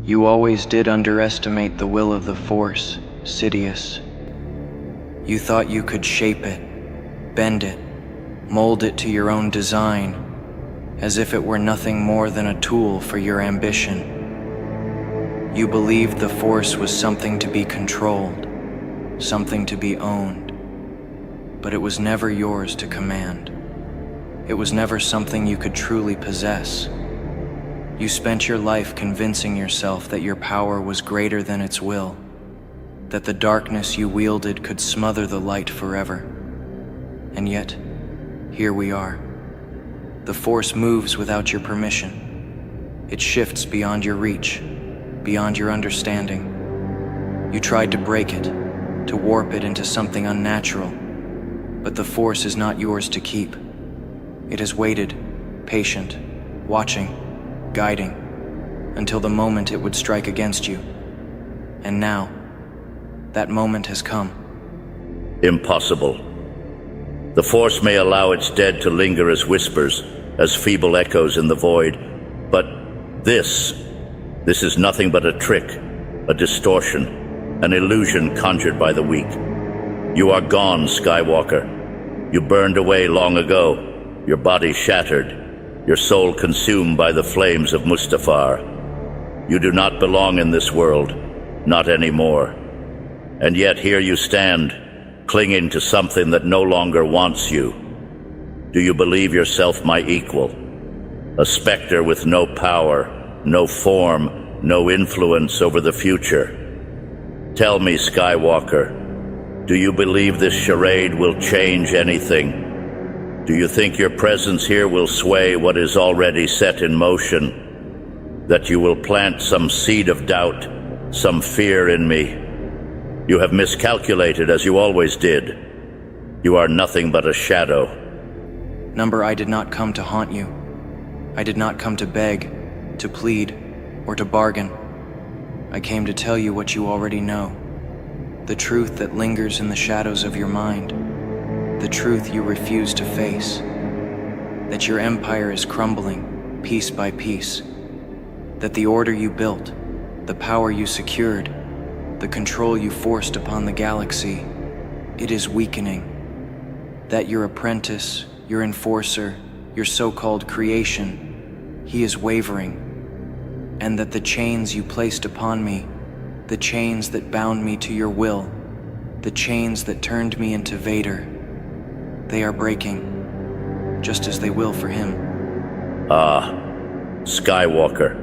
You always did underestimate the will of the Force, Sidious. You thought you could shape it, bend it, mold it to your own design, as if it were nothing more than a tool for your ambition. You believed the Force was something to be controlled, something to be owned, but it was never yours to command. It was never something you could truly possess. You spent your life convincing yourself that your power was greater than its will, that the darkness you wielded could smother the light forever. And yet, here we are. The Force moves without your permission. It shifts beyond your reach, beyond your understanding. You tried to break it, to warp it into something unnatural, but the Force is not yours to keep. It has waited, patient, watching, guiding, until the moment it would strike against you. And now, that moment has come. Impossible. The Force may allow its dead to linger as whispers, as feeble echoes in the void, but this is nothing but a trick, a distortion, an illusion conjured by the weak. You are gone, Skywalker. You burned away long ago, your body shattered, your soul consumed by the flames of Mustafar. You do not belong in this world, not anymore. And yet here you stand, clinging to something that no longer wants you. Do you believe yourself my equal? A specter with no power, no form, no influence over the future. Tell me, Skywalker, do you believe this charade will change anything? Do you think your presence here will sway what is already set in motion? That you will plant some seed of doubt, some fear in me? You have miscalculated, as you always did. You are nothing but a shadow. Number, I did not come to haunt you. I did not come to beg, to plead, or to bargain. I came to tell you what you already know. The truth that lingers in the shadows of your mind. The truth you refuse to face. That your empire is crumbling, piece by piece. That the order you built, the power you secured, the control you forced upon the galaxy, it is weakening. That your apprentice, your enforcer, your so-called creation, he is wavering. And that the chains you placed upon me, the chains that bound me to your will, the chains that turned me into Vader, they are breaking, just as they will for him. Ah, Skywalker,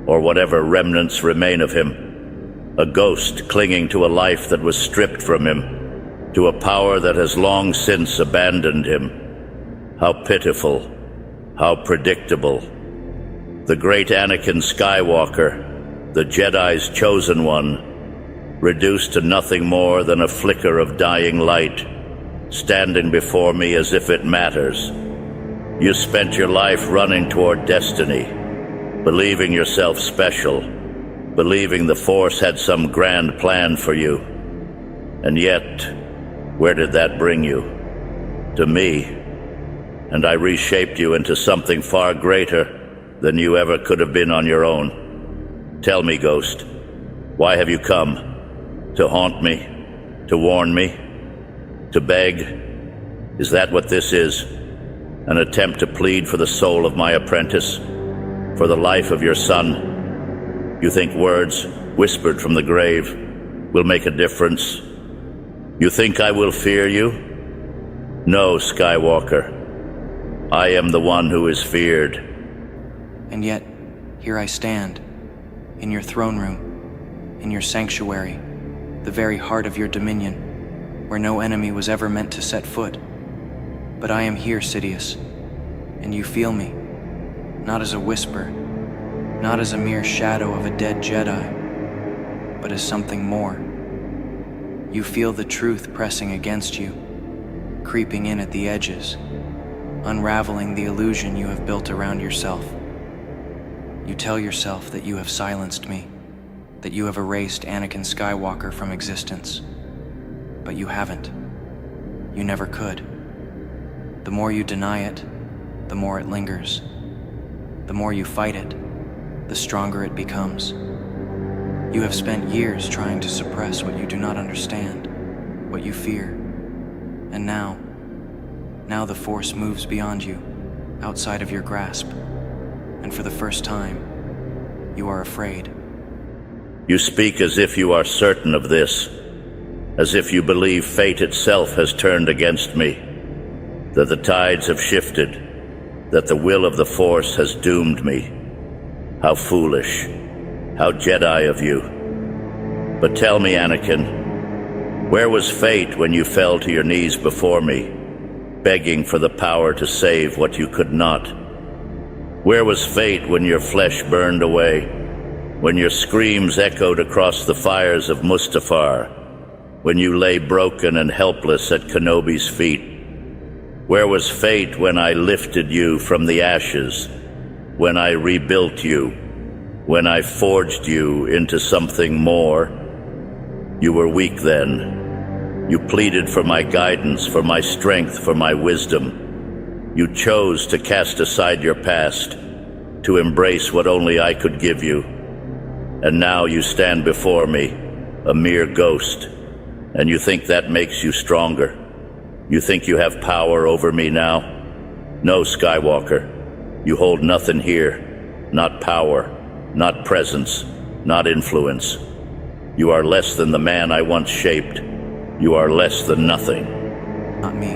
or whatever remnants remain of him. A ghost clinging to a life that was stripped from him, to a power that has long since abandoned him. How pitiful, how predictable. The great Anakin Skywalker, the Jedi's chosen one, reduced to nothing more than a flicker of dying light, standing before me as if it matters. You spent your life running toward destiny, believing yourself special, believing the Force had some grand plan for you. And yet, where did that bring you? To me. And I reshaped you into something far greater than you ever could have been on your own. Tell me, Ghost, why have you come? To haunt me? To warn me? To beg? Is that what this is? An attempt to plead for the soul of my apprentice? For the life of your son? You think words, whispered from the grave, will make a difference? You think I will fear you? No, Skywalker. I am the one who is feared. And yet, here I stand, in your throne room, in your sanctuary, the very heart of your dominion, where no enemy was ever meant to set foot. But I am here, Sidious, and you feel me, not as a whisper, not as a mere shadow of a dead Jedi, but as something more. You feel the truth pressing against you, creeping in at the edges, unraveling the illusion you have built around yourself. You tell yourself that you have silenced me, that you have erased Anakin Skywalker from existence. But you haven't. You never could. The more you deny it, the more it lingers. The more you fight it, the stronger it becomes. You have spent years trying to suppress what you do not understand, what you fear. And now the Force moves beyond you, outside of your grasp. And for the first time, you are afraid. You speak as if you are certain of this, as if you believe fate itself has turned against me, that the tides have shifted, that the will of the Force has doomed me. How foolish, how Jedi of you. But tell me, Anakin, where was fate when you fell to your knees before me, begging for the power to save what you could not? Where was fate when your flesh burned away, when your screams echoed across the fires of Mustafar, when you lay broken and helpless at Kenobi's feet? Where was fate when I lifted you from the ashes, when I rebuilt you, when I forged you into something more? You were weak then. You pleaded for my guidance, for my strength, for my wisdom. You chose to cast aside your past, to embrace what only I could give you. And now you stand before me, a mere ghost, and you think that makes you stronger. You think you have power over me now? No, Skywalker, you hold nothing here. Not power, not presence, not influence. You are less than the man I once shaped. You are less than nothing. Not me.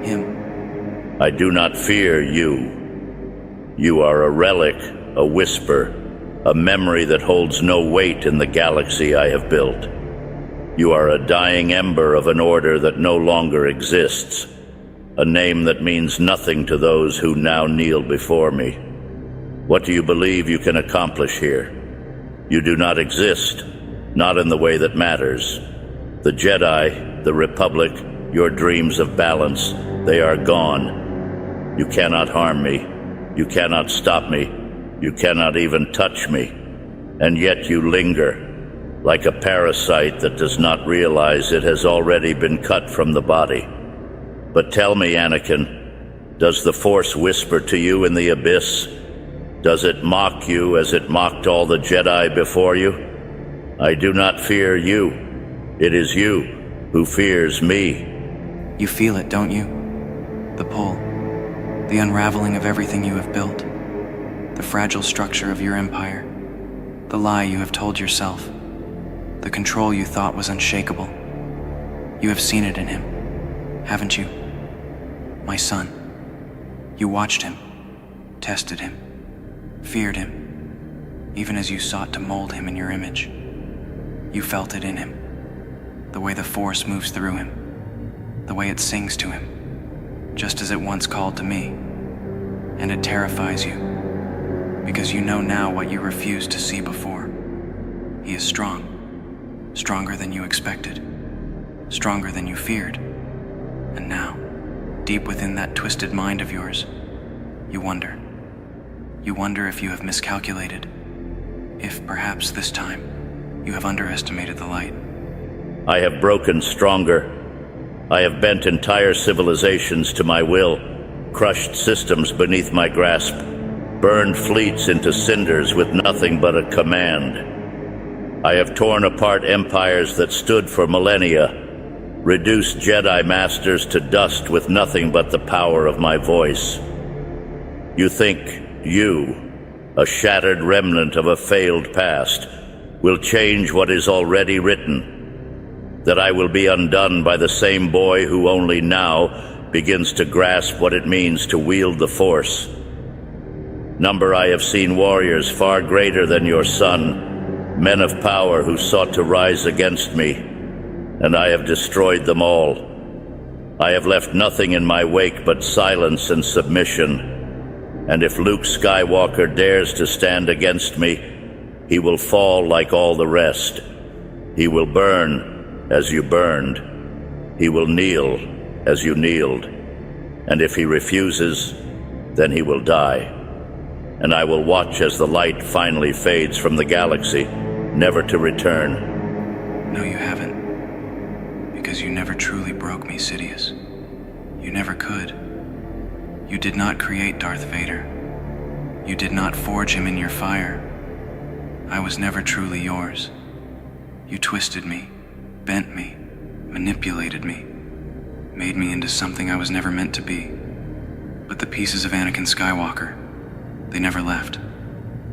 Him. I do not fear you. You are a relic, a whisper, a memory that holds no weight in the galaxy I have built. You are a dying ember of an order that no longer exists, a name that means nothing to those who now kneel before me. What do you believe you can accomplish here? You do not exist, not in the way that matters. The Jedi, the Republic, your dreams of balance, they are gone. You cannot harm me. You cannot stop me. You cannot even touch me. And yet you linger, like a parasite that does not realize it has already been cut from the body. But tell me, Anakin, does the Force whisper to you in the abyss? Does it mock you as it mocked all the Jedi before you? I do not fear you. It is you who fears me. You feel it, don't you? The pull, the unraveling of everything you have built, the fragile structure of your empire, the lie you have told yourself, the control you thought was unshakable. You have seen it in him, haven't you? My son. You watched him, tested him, feared him, even as you sought to mold him in your image. You felt it in him, the way the Force moves through him, the way it sings to him, just as it once called to me. And it terrifies you, because you know now what you refused to see before. He is strong. Stronger than you expected, stronger than you feared. And now, deep within that twisted mind of yours, you wonder. You wonder if you have miscalculated, if perhaps this time you have underestimated the light. I have broken stronger. I have bent entire civilizations to my will, crushed systems beneath my grasp, burned fleets into cinders with nothing but a command. I have torn apart empires that stood for millennia, reduced Jedi masters to dust with nothing but the power of my voice. You think you, a shattered remnant of a failed past, will change what is already written, that I will be undone by the same boy who only now begins to grasp what it means to wield the Force. Number, I have seen warriors far greater than your son, men of power who sought to rise against me, and I have destroyed them all. I have left nothing in my wake but silence and submission, and if Luke Skywalker dares to stand against me, he will fall like all the rest. He will burn as you burned. He will kneel as you kneeled, and if he refuses, then he will die. And I will watch as the light finally fades from the galaxy, never to return. No, you haven't. Because you never truly broke me, Sidious. You never could. You did not create Darth Vader. You did not forge him in your fire. I was never truly yours. You twisted me, bent me, manipulated me, made me into something I was never meant to be. But the pieces of Anakin Skywalker, they never left.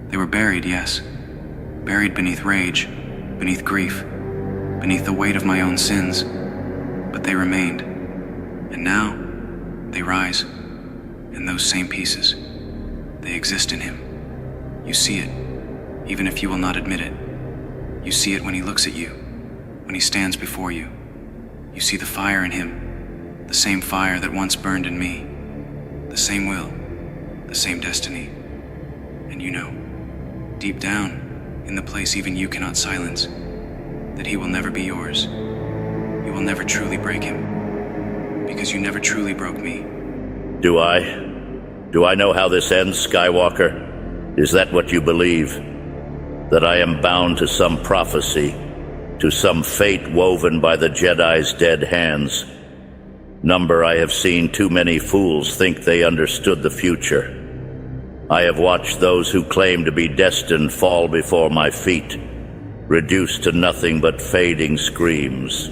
They were buried, yes. Buried beneath rage, beneath grief, beneath the weight of my own sins. But they remained. And now, they rise. And those same pieces, they exist in him. You see it, even if you will not admit it. You see it when he looks at you, when he stands before you. You see the fire in him, the same fire that once burned in me, the same will, the same destiny. And you know, deep down, in the place even you cannot silence, that he will never be yours. You will never truly break him, because you never truly broke me. Do I? Do I know how this ends, Skywalker? Is that what you believe? That I am bound to some prophecy, to some fate woven by the Jedi's dead hands? Number, I have seen too many fools think they understood the future. I have watched those who claim to be destined fall before my feet, reduced to nothing but fading screams.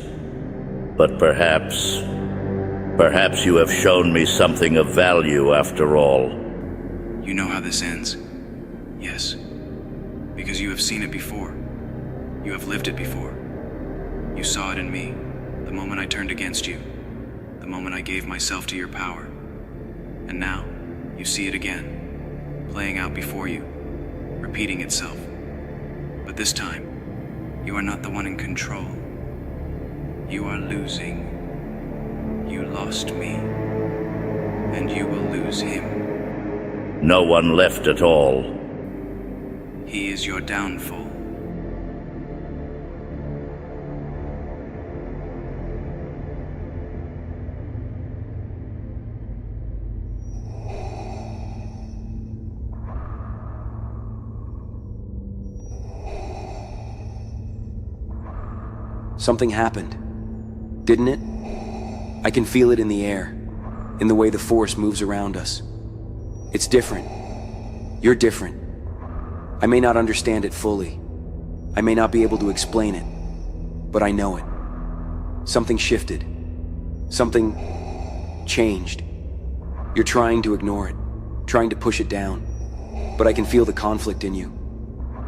But perhaps you have shown me something of value after all. You know how this ends. Yes. Because you have seen it before. You have lived it before. You saw it in me, the moment I turned against you, the moment I gave myself to your power. And now, you see it again, playing out before you, repeating itself. But this time, you are not the one in control. You are losing. You lost me, and you will lose him. No one left at all. He is your downfall. Something happened, didn't it? I can feel it in the air, in the way the Force moves around us. It's different. You're different. I may not understand it fully. I may not be able to explain it, but I know it. Something shifted. Something changed. You're trying to ignore it, trying to push it down, but I can feel the conflict in you.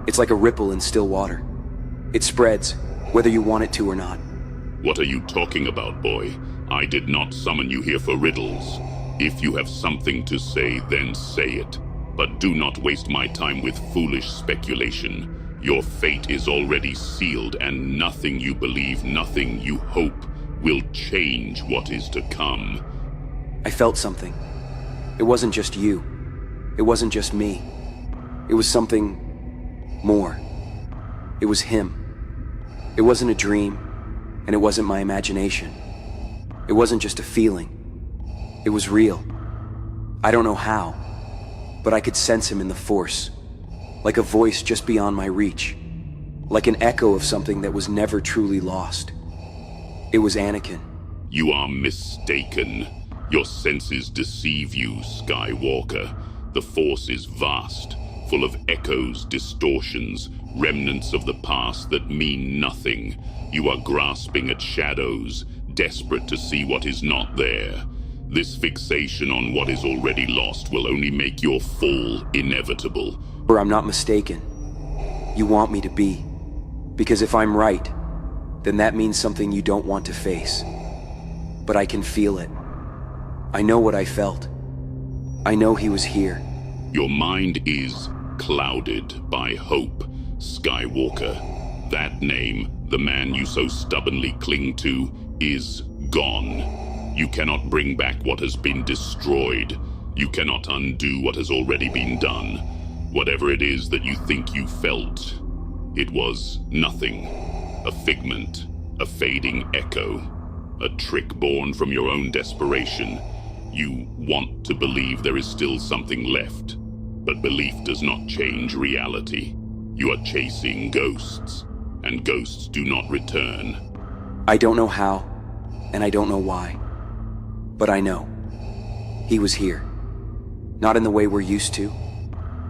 It's like a ripple in still water. It spreads, whether you want it to or not. What are you talking about, boy? I did not summon you here for riddles. If you have something to say, then say it. But do not waste my time with foolish speculation. Your fate is already sealed, and nothing you believe, nothing you hope, will change what is to come. I felt something. It wasn't just you. It wasn't just me. It was something more. It was him. It wasn't a dream, and it wasn't my imagination. It wasn't just a feeling. It was real. I don't know how, but I could sense him in the Force, like a voice just beyond my reach, like an echo of something that was never truly lost. It was Anakin. You are mistaken. Your senses deceive you, Skywalker. The Force is vast, full of echoes, distortions, remnants of the past that mean nothing. You are grasping at shadows, desperate to see what is not there. This fixation on what is already lost will only make your fall inevitable. Or I'm not mistaken. You want me to be. Because if I'm right, then that means something you don't want to face. But I can feel it. I know what I felt. I know he was here. Your mind is clouded by hope, Skywalker. That name, the man you so stubbornly cling to, is gone. You cannot bring back what has been destroyed. You cannot undo what has already been done. Whatever it is that you think you felt, it was nothing. A figment, a fading echo, a trick born from your own desperation. You want to believe there is still something left, but belief does not change reality. You are chasing ghosts, and ghosts do not return. I don't know how, and I don't know why. But I know. He was here. Not in the way we're used to.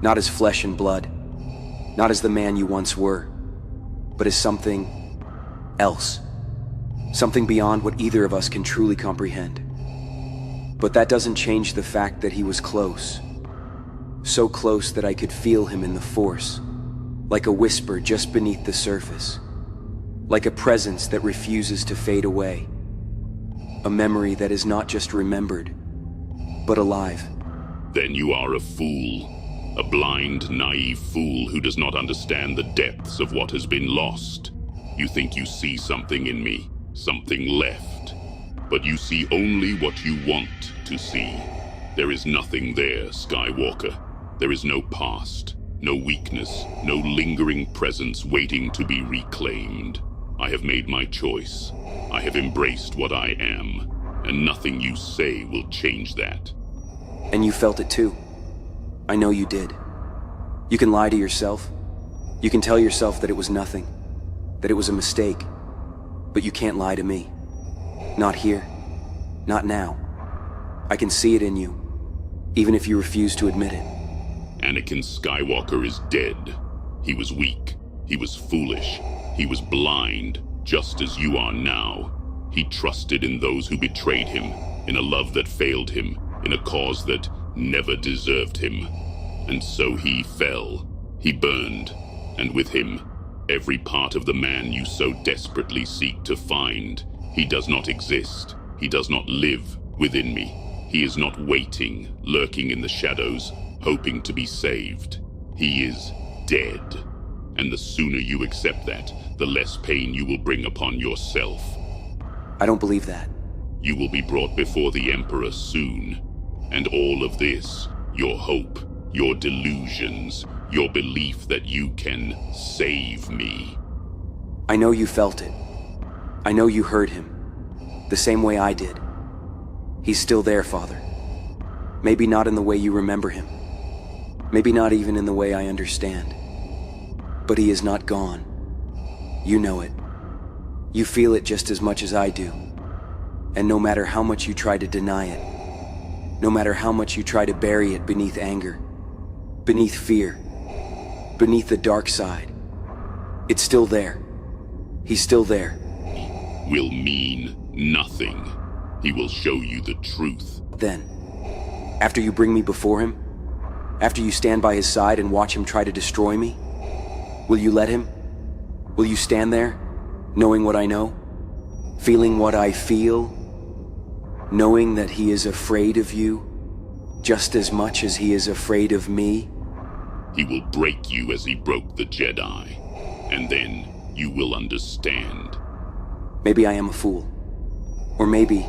Not as flesh and blood. Not as the man you once were, but as something else. Something beyond what either of us can truly comprehend. But that doesn't change the fact that he was close. So close that I could feel him in the Force, like a whisper just beneath the surface. Like a presence that refuses to fade away. A memory that is not just remembered, but alive. Then you are a fool. A blind, naive fool who does not understand the depths of what has been lost. You think you see something in me, something left. But you see only what you want to see. There is nothing there, Skywalker. There is no past, no weakness, no lingering presence waiting to be reclaimed. I have made my choice. I have embraced what I am, and nothing you say will change that. And you felt it too. I know you did. You can lie to yourself. You can tell yourself that it was nothing, that it was a mistake. But you can't lie to me. Not here. Not now. I can see it in you, even if you refuse to admit it. Anakin Skywalker is dead. He was weak. He was foolish. He was blind, just as you are now. He trusted in those who betrayed him, in a love that failed him, in a cause that never deserved him. And so he fell. He burned. And with him, every part of the man you so desperately seek to find. He does not exist. He does not live within me. He is not waiting, lurking in the shadows, hoping to be saved. He is dead. And the sooner you accept that, the less pain you will bring upon yourself. I don't believe that. You will be brought before the Emperor soon. And all of this, your hope, your delusions, your belief that you can save me. I know you felt it. I know you heard him. The same way I did. He's still there, Father. Maybe not in the way you remember him. Maybe not even in the way I understand. But he is not gone. You know it. You feel it just as much as I do. And no matter how much you try to deny it, no matter how much you try to bury it beneath anger, beneath fear, beneath the dark side, it's still there. He's still there. Will mean nothing. He will show you the truth. Then, after you bring me before him, after you stand by his side and watch him try to destroy me, will you let him? Will you stand there, knowing what I know, feeling what I feel, knowing that he is afraid of you, just as much as he is afraid of me? He will break you as he broke the Jedi, and then you will understand. Maybe I am a fool. Or maybe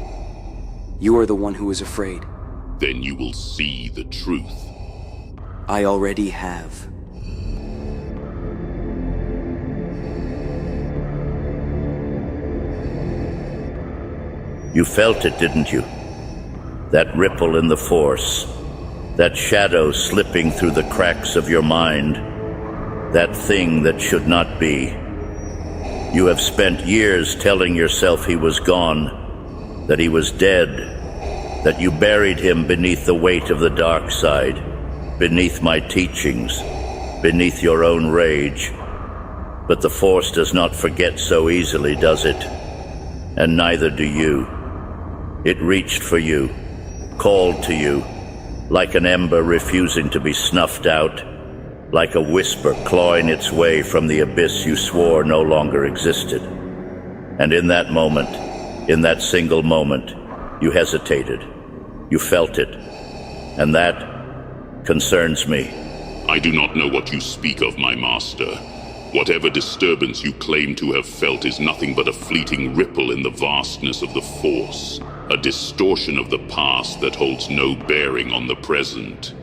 you are the one who is afraid. Then you will see the truth. I already have. You felt it, didn't you? That ripple in the Force, that shadow slipping through the cracks of your mind, that thing that should not be. You have spent years telling yourself he was gone, that he was dead, that you buried him beneath the weight of the dark side, beneath my teachings, beneath your own rage. But the Force does not forget so easily, does it? And neither do you. It reached for you, called to you, like an ember refusing to be snuffed out, like a whisper clawing its way from the abyss you swore no longer existed. And in that moment, in that single moment, you hesitated. You felt it. And that concerns me. I do not know what you speak of, my master. Whatever disturbance you claim to have felt is nothing but a fleeting ripple in the vastness of the Force, a distortion of the past that holds no bearing on the present.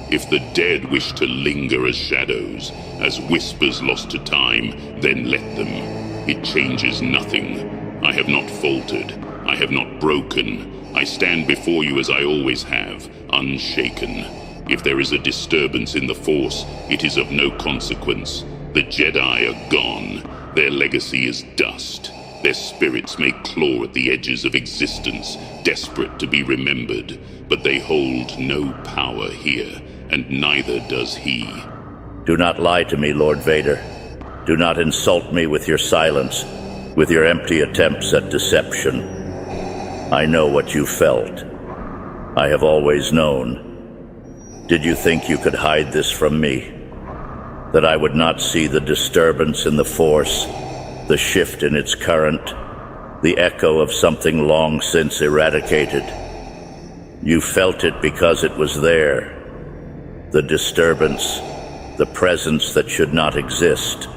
If the dead wish to linger as shadows, as whispers lost to time, then let them. It changes nothing. I have not faltered. I have not broken. I stand before you as I always have, unshaken. If there is a disturbance in the Force, it is of no consequence. The Jedi are gone. Their legacy is dust. Their spirits may claw at the edges of existence, desperate to be remembered, but they hold no power here, and neither does he. Do not lie to me, Lord Vader. Do not insult me with your silence, with your empty attempts at deception. I know what you felt. I have always known. Did you think you could hide this from me? That I would not see the disturbance in the Force, the shift in its current, the echo of something long since eradicated? You felt it because it was there. The disturbance, the presence that should not exist.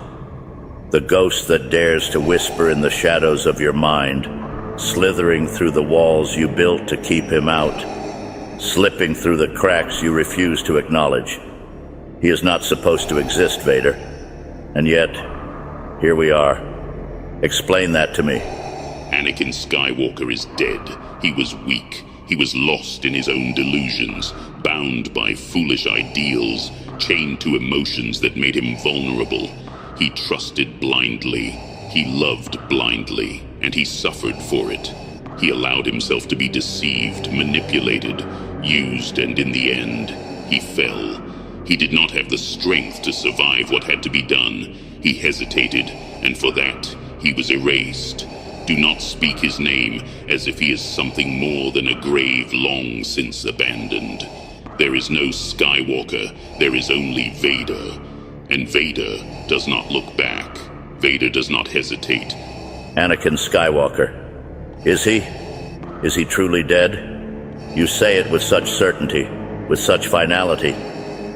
The ghost that dares to whisper in the shadows of your mind, slithering through the walls you built to keep him out, slipping through the cracks you refuse to acknowledge. He is not supposed to exist, Vader. And yet, here we are. Explain that to me. Anakin Skywalker is dead. He was weak. He was lost in his own delusions, bound by foolish ideals, chained to emotions that made him vulnerable. He trusted blindly. He loved blindly, and he suffered for it. He allowed himself to be deceived, manipulated, used, and in the end, he fell. He did not have the strength to survive what had to be done. He hesitated, and for that, he was erased. Do not speak his name as if he is something more than a grave long since abandoned. There is no Skywalker, there is only Vader. And Vader does not look back. Vader does not hesitate. Anakin Skywalker. Is he? Is he truly dead? You say it with such certainty, with such finality.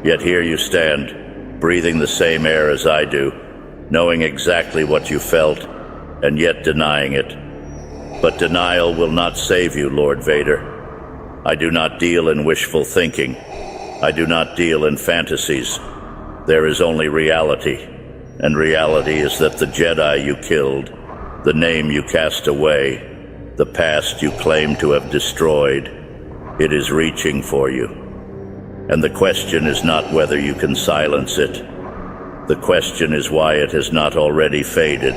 Yet here you stand, breathing the same air as I do, knowing exactly what you felt, and yet denying it. But denial will not save you, Lord Vader. I do not deal in wishful thinking. I do not deal in fantasies. There is only reality, and reality is that the Jedi you killed, the name you cast away, the past you claim to have destroyed, it is reaching for you. And the question is not whether you can silence it. The question is why it has not already faded.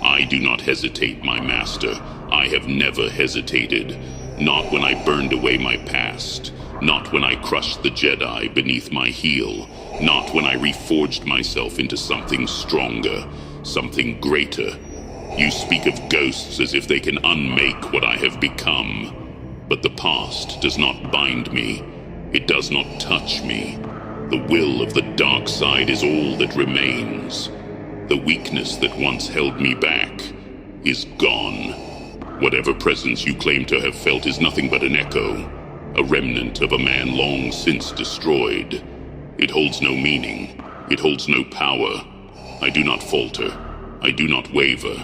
I do not hesitate, my master. I have never hesitated. Not when I burned away my past. Not when I crushed the Jedi beneath my heel. Not when I reforged myself into something stronger, something greater. You speak of ghosts as if they can unmake what I have become. But the past does not bind me. It does not touch me. The will of the dark side is all that remains. The weakness that once held me back is gone. Whatever presence you claim to have felt is nothing but an echo, a remnant of a man long since destroyed. It holds no meaning. It holds no power. I do not falter. I do not waver.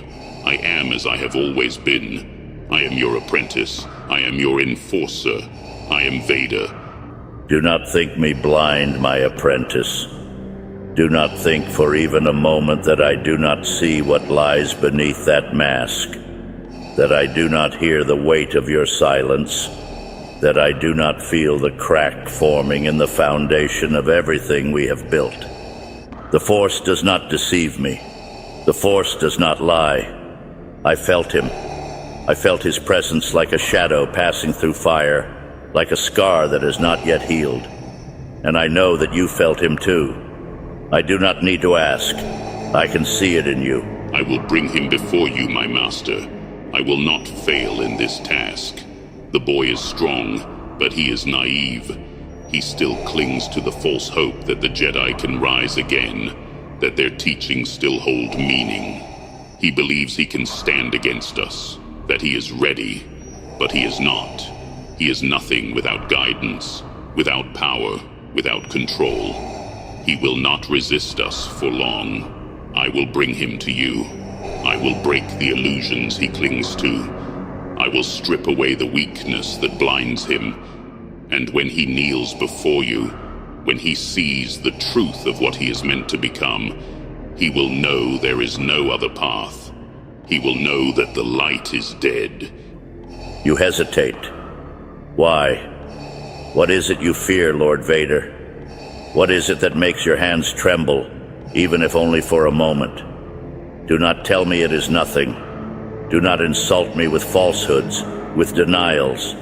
I am as I have always been. I am your apprentice. I am your enforcer. I am Vader. Do not think me blind, my apprentice. Do not think for even a moment that I do not see what lies beneath that mask, that I do not hear the weight of your silence, that I do not feel the crack forming in the foundation of everything we have built. The Force does not deceive me. The Force does not lie. I felt him. I felt his presence like a shadow passing through fire, like a scar that has not yet healed. And I know that you felt him too. I do not need to ask. I can see it in you. I will bring him before you, my master. I will not fail in this task. The boy is strong, but he is naive. He still clings to the false hope that the Jedi can rise again, that their teachings still hold meaning. He believes he can stand against us, that he is ready, but he is not. He is nothing without guidance, without power, without control. He will not resist us for long. I will bring him to you. I will break the illusions he clings to. I will strip away the weakness that blinds him. And when he kneels before you, when he sees the truth of what he is meant to become, he will know there is no other path. He will know that the light is dead. You hesitate. Why? What is it you fear, Lord Vader? What is it that makes your hands tremble, even if only for a moment? Do not tell me it is nothing. Do not insult me with falsehoods, with denials.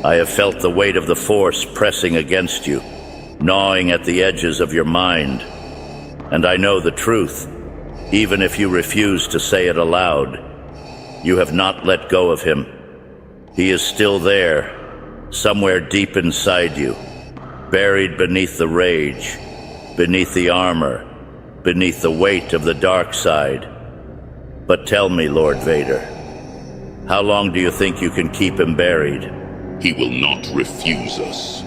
I have felt the weight of the Force pressing against you, gnawing at the edges of your mind, And I know the truth, even if you refuse to say it aloud. You have not let go of him. He is still there, somewhere deep inside you, buried beneath the rage, beneath the armor, beneath the weight of the dark side. But tell me, Lord Vader, how long do you think you can keep him buried? He will not refuse us.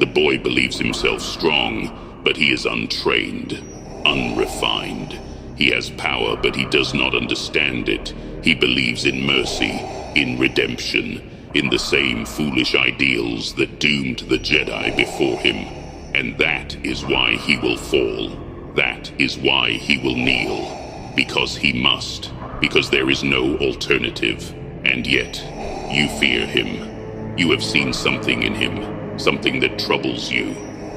The boy believes himself strong, but he is untrained, unrefined. He has power, but he does not understand it. He believes in mercy, in redemption, in the same foolish ideals that doomed the Jedi before him. And that is why he will fall. That is why he will kneel. Because he must. Because there is no alternative. And yet, you fear him. You have seen something in him, something that troubles you.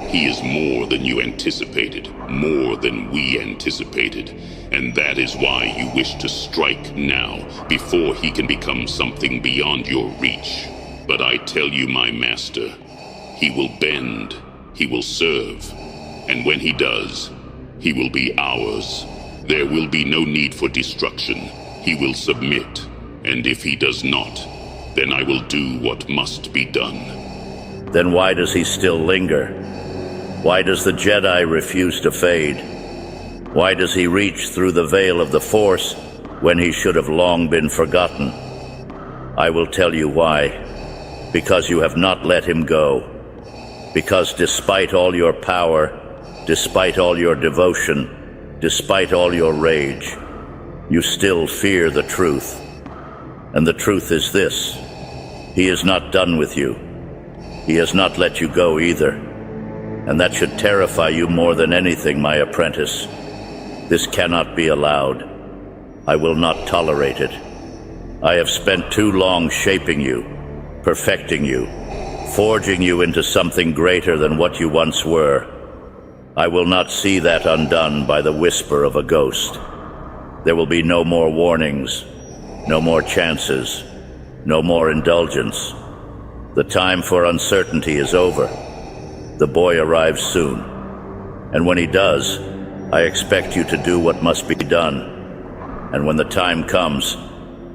He is more than you anticipated, more than we anticipated, and that is why you wish to strike now, before he can become something beyond your reach. But I tell you, my master, he will bend, he will serve, and when he does, he will be ours. There will be no need for destruction. He will submit, and if he does not, then I will do what must be done. Then why does he still linger? Why does the Jedi refuse to fade? Why does he reach through the veil of the Force when he should have long been forgotten? I will tell you why. Because you have not let him go. Because despite all your power, despite all your devotion, despite all your rage, you still fear the truth. And the truth is this: he is not done with you. He has not let you go either. And that should terrify you more than anything, my apprentice. This cannot be allowed. I will not tolerate it. I have spent too long shaping you, perfecting you, forging you into something greater than what you once were. I will not see that undone by the whisper of a ghost. There will be no more warnings, no more chances, no more indulgence. The time for uncertainty is over. The boy arrives soon. And when he does, I expect you to do what must be done. And when the time comes,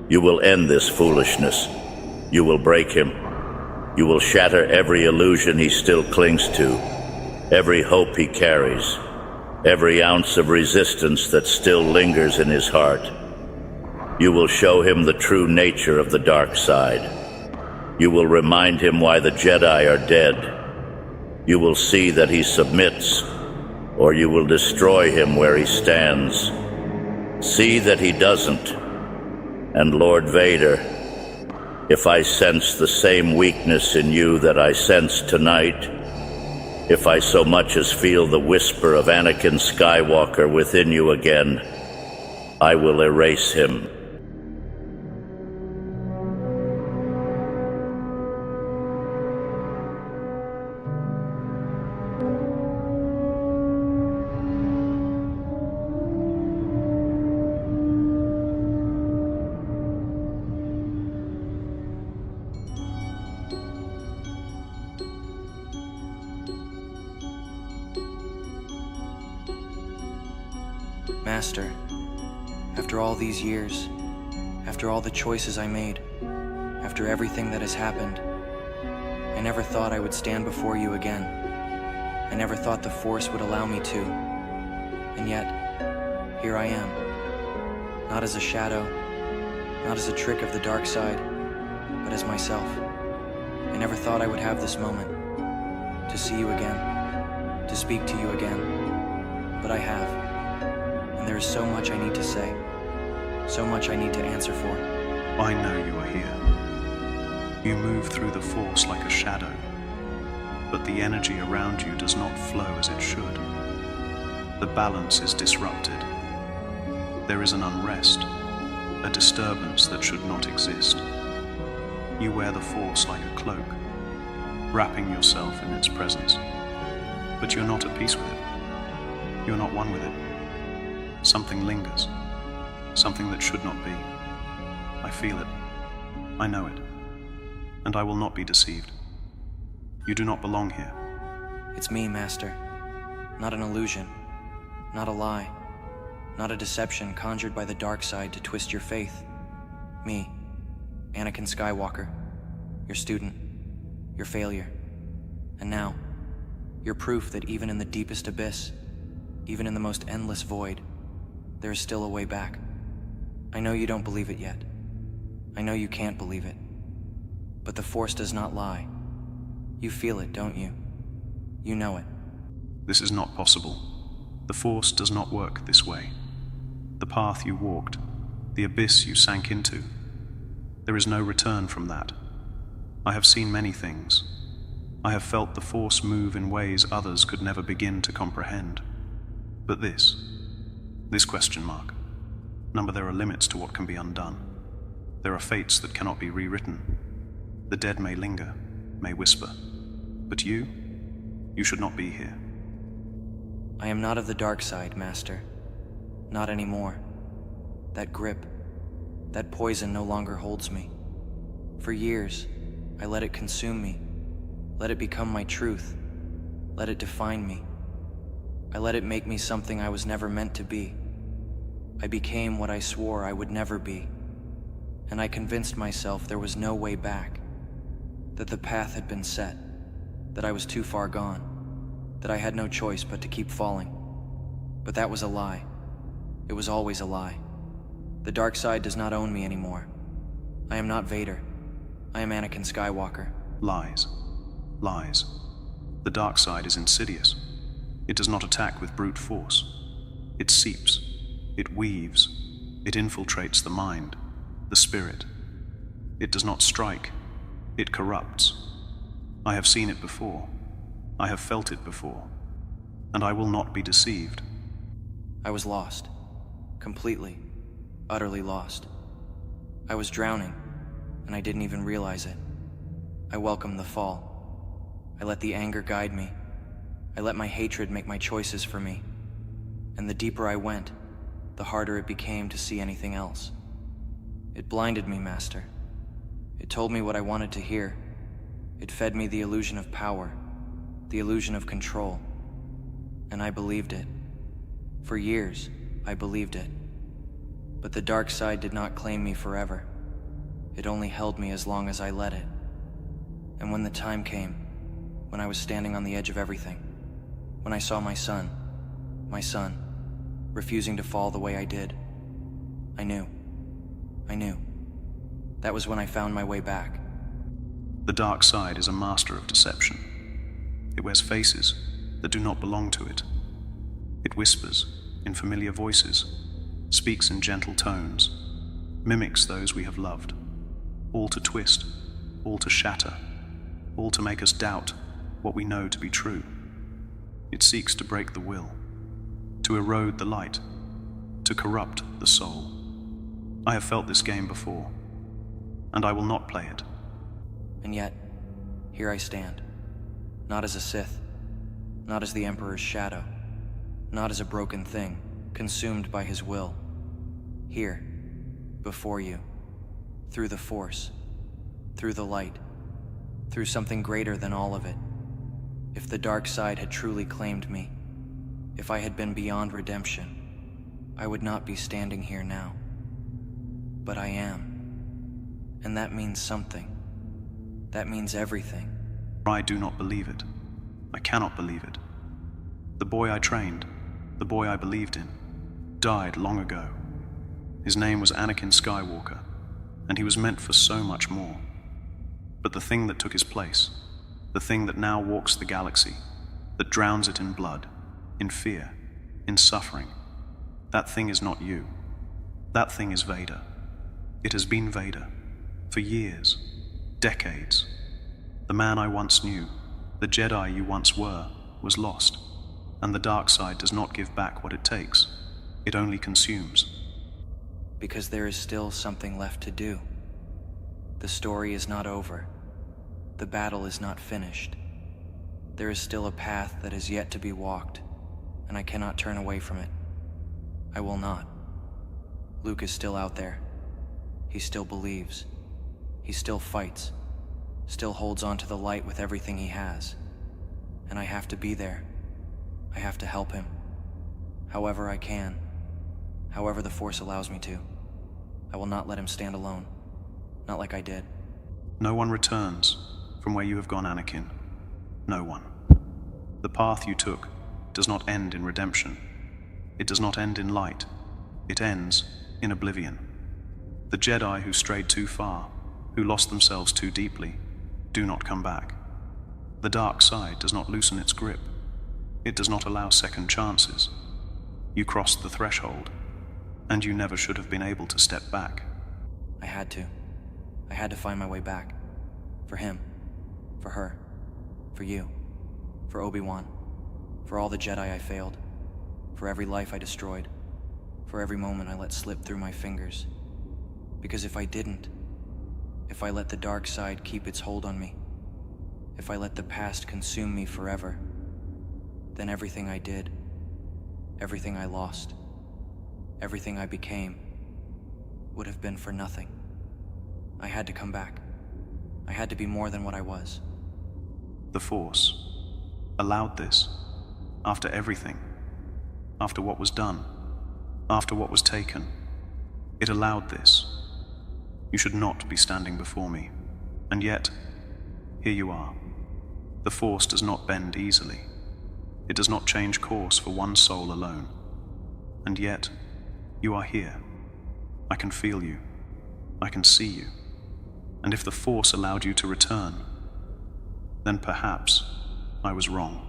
you will end this foolishness. You will break him. You will shatter every illusion he still clings to, every hope he carries, every ounce of resistance that still lingers in his heart. You will show him the true nature of the dark side. You will remind him why the Jedi are dead. You will see that he submits, or you will destroy him where he stands. See that he doesn't. And Lord Vader, if I sense the same weakness in you that I sense tonight, if I so much as feel the whisper of Anakin Skywalker within you again, I will erase him. Master, after all these years, after all the choices I made, after everything that has happened, I never thought I would stand before you again. I never thought the Force would allow me to. And yet, here I am. Not as a shadow, not as a trick of the dark side, but as myself. I never thought I would have this moment, to see you again, to speak to you again, but I have. And there is so much I need to say, so much I need to answer for. I know you are here. You move through the Force like a shadow, but the energy around you does not flow as it should. The balance is disrupted. There is an unrest, a disturbance that should not exist. You wear the Force like a cloak, wrapping yourself in its presence. But you're not at peace with it. You're not one with it. Something lingers, something that should not be. I feel it. I know it. And I will not be deceived. You do not belong here. It's me, Master. Not an illusion. Not a lie. Not a deception conjured by the dark side to twist your faith. Me, Anakin Skywalker, your student, your failure. And now, you're proof that even in the deepest abyss, even in the most endless void, there is still a way back. I know you don't believe it yet. I know you can't believe it. But the Force does not lie. You feel it, don't you? You know it. This is not possible. The Force does not work this way. The path you walked, the abyss you sank into, there is no return from that. I have seen many things. I have felt the Force move in ways others could never begin to comprehend. But this question mark. Number, there are limits to what can be undone. There are fates that cannot be rewritten. The dead may linger, may whisper. But you should not be here. I am not of the dark side, Master. Not anymore. That grip, that poison no longer holds me. For years, I let it consume me. Let it become my truth. Let it define me. I let it make me something I was never meant to be. I became what I swore I would never be. And I convinced myself there was no way back. That the path had been set. That I was too far gone. That I had no choice but to keep falling. But that was a lie. It was always a lie. The dark side does not own me anymore. I am not Vader. I am Anakin Skywalker. Lies. Lies. The dark side is insidious. It does not attack with brute force. It seeps. It weaves. It infiltrates the mind, the spirit. It does not strike. It corrupts. I have seen it before. I have felt it before. And I will not be deceived. I was lost. Completely, utterly lost. I was drowning, and I didn't even realize it. I welcomed the fall. I let the anger guide me. I let my hatred make my choices for me. And the deeper I went, the harder it became to see anything else. It blinded me, Master. It told me what I wanted to hear. It fed me the illusion of power, the illusion of control. And I believed it. For years, I believed it. But the dark side did not claim me forever. It only held me as long as I let it. And when the time came, when I was standing on the edge of everything, when I saw my son, refusing to fall the way I did, I knew. That was when I found my way back. The dark side is a master of deception. It wears faces that do not belong to it. It whispers in familiar voices, speaks in gentle tones, mimics those we have loved, all to twist, all to shatter, all to make us doubt what we know to be true. It seeks to break the will, to erode the light, to corrupt the soul. I have felt this game before, and I will not play it. And yet, here I stand, not as a Sith, not as the Emperor's shadow, not as a broken thing, consumed by his will. Here, before you, through the Force, through the light, through something greater than all of it. If the dark side had truly claimed me, if I had been beyond redemption, I would not be standing here now. But I am. And that means something. That means everything. I do not believe it. I cannot believe it. The boy I trained, the boy I believed in, died long ago. His name was Anakin Skywalker, and he was meant for so much more. But the thing that took his place, the thing that now walks the galaxy, that drowns it in blood, in fear, in suffering, that thing is not you. That thing is Vader. It has been Vader for years, decades. The man I once knew, the Jedi you once were, was lost, and the dark side does not give back what it takes. It only consumes. Because there is still something left to do. The story is not over. The battle is not finished. There is still a path that is yet to be walked, and I cannot turn away from it. I will not. Luke is still out there. He still believes. He still fights. Still holds on to the light with everything he has. And I have to be there. I have to help him. however I can, however the Force allows me to. I will not let him stand alone, not like I did. No one returns from where you have gone, Anakin. No one. The path you took does not end in redemption. It does not end in light. It ends in oblivion. The Jedi who strayed too far, who lost themselves too deeply, do not come back. The dark side does not loosen its grip. It does not allow second chances. You crossed the threshold, and you never should have been able to step back. I had to. I had to find my way back. For him. For her. For you. For Obi-Wan. For all the Jedi I failed. For every life I destroyed. For every moment I let slip through my fingers. Because if I didn't, if I let the dark side keep its hold on me, if I let the past consume me forever, then everything I did, everything I lost, everything I became, would have been for nothing. I had to come back. I had to be more than what I was. The Force allowed this, after everything, after what was done, after what was taken. It allowed this. You should not be standing before me, and yet, here you are. The Force does not bend easily. It does not change course for one soul alone. And yet, you are here. I can feel you. I can see you. And if the Force allowed you to return, then perhaps I was wrong.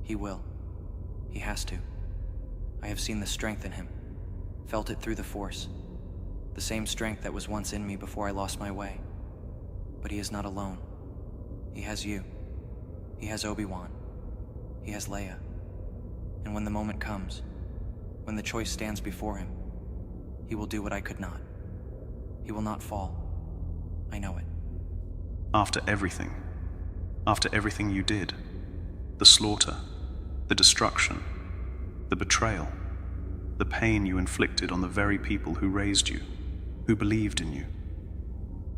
He will. He has to. I have seen the strength in him, felt it through the Force. The same strength that was once in me before I lost my way. But he is not alone. He has you. He has Obi-Wan. He has Leia. And when the moment comes, when the choice stands before him, he will do what I could not. He will not fall. I know it. After everything you did, the slaughter, the destruction, the betrayal, the pain you inflicted on the very people who raised you, who believed in you,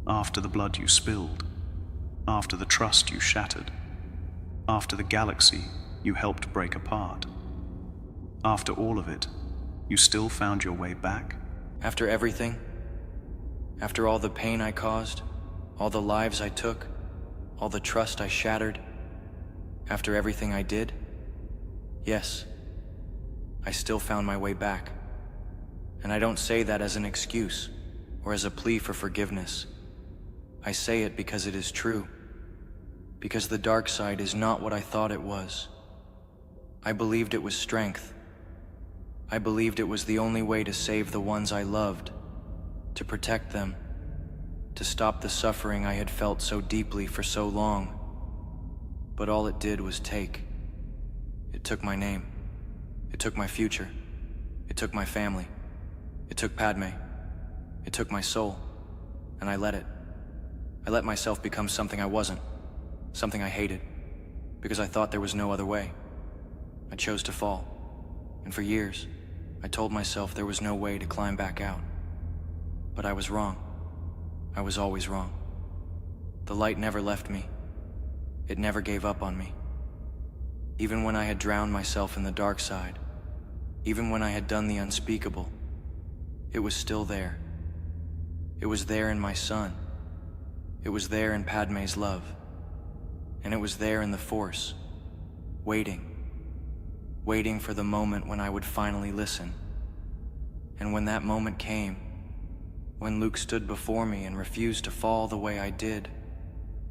after the blood you spilled, after the trust you shattered, after the galaxy you helped break apart, after all of it, you still found your way back? After everything, after all the pain I caused, all the lives I took, all the trust I shattered, after everything I did, yes, I still found my way back. And I don't say that as an excuse or as a plea for forgiveness. I say it because it is true. Because the dark side is not what I thought it was. I believed it was strength. I believed it was the only way to save the ones I loved, to protect them, to stop the suffering I had felt so deeply for so long. But all it did was take. It took my name. It took my future. It took my family. It took Padme. It took my soul. And I let it. I let myself become something I wasn't. Something I hated. Because I thought there was no other way. I chose to fall. And for years, I told myself there was no way to climb back out. But I was wrong. I was always wrong. The light never left me. It never gave up on me. Even when I had drowned myself in the dark side, even when I had done the unspeakable, it was still there. It was there in my son. It was there in Padme's love. And it was there in the Force, waiting for the moment when I would finally listen. And when that moment came, when Luke stood before me and refused to fall the way I did,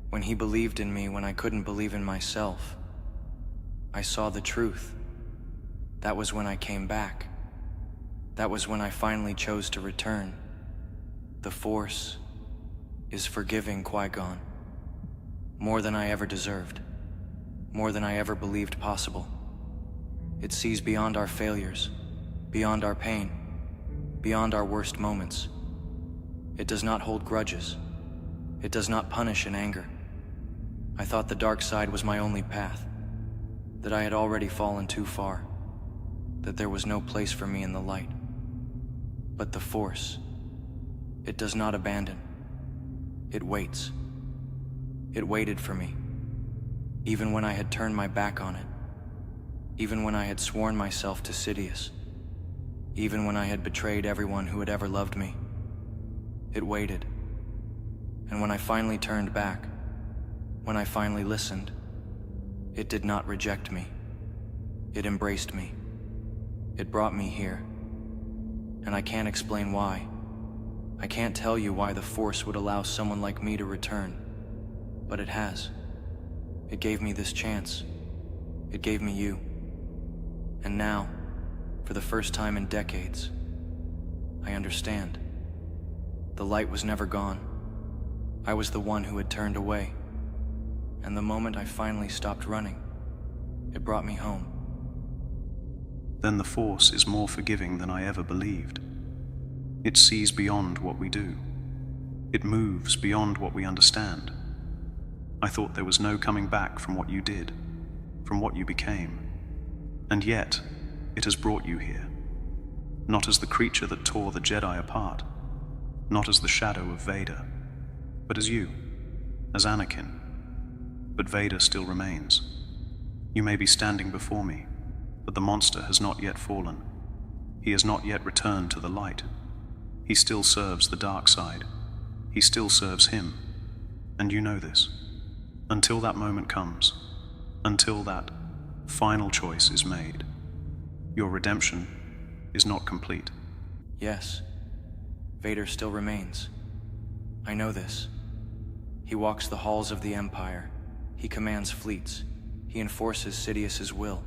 when he believed in me when I couldn't believe in myself, I saw the truth. That was when I came back. That was when I finally chose to return. The Force is forgiving Qui-Gon. More than I ever deserved. More than I ever believed possible. It sees beyond our failures, beyond our pain, beyond our worst moments. It does not hold grudges. It does not punish in anger. I thought the dark side was my only path, that I had already fallen too far, that there was no place for me in the light. But the Force, it does not abandon. It waits. It waited for me, even when I had turned my back on it. Even when I had sworn myself to Sidious, even when I had betrayed everyone who had ever loved me, it waited. And when I finally turned back, when I finally listened, it did not reject me. It embraced me. It brought me here. And I can't explain why. I can't tell you why the Force would allow someone like me to return, but it has. It gave me this chance. It gave me you. And now, for the first time in decades, I understand. The light was never gone. I was the one who had turned away. And the moment I finally stopped running, it brought me home. Then the Force is more forgiving than I ever believed. It sees beyond what we do. It moves beyond what we understand. I thought there was no coming back from what you did, from what you became. And yet, it has brought you here. Not as the creature that tore the Jedi apart, not as the shadow of Vader, but as you, as Anakin. But Vader still remains. You may be standing before me, but the monster has not yet fallen. He has not yet returned to the light. He still serves the dark side. He still serves him. And you know this. Until that moment comes, until that final choice is made, your redemption is not complete. Yes, Vader still remains. I know this. He walks the halls of the Empire. He commands fleets. He enforces Sidious's will.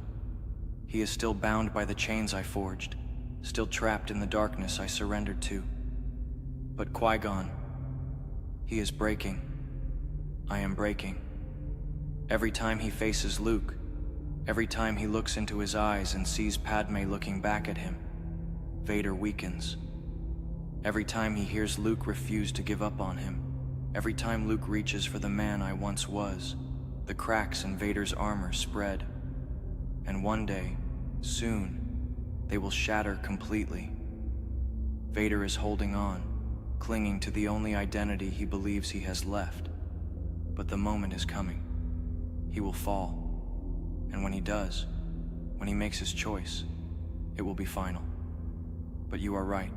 He is still bound by the chains I forged, still trapped in the darkness I surrendered to. But Qui-Gon, he is breaking. I am breaking. Every time he faces Luke, every time he looks into his eyes and sees Padme looking back at him, Vader weakens. Every time he hears Luke refuse to give up on him, every time Luke reaches for the man I once was, the cracks in Vader's armor spread. And one day, soon, they will shatter completely. Vader is holding on, clinging to the only identity he believes he has left. But the moment is coming. He will fall. And when he does, when he makes his choice, it will be final. But you are right.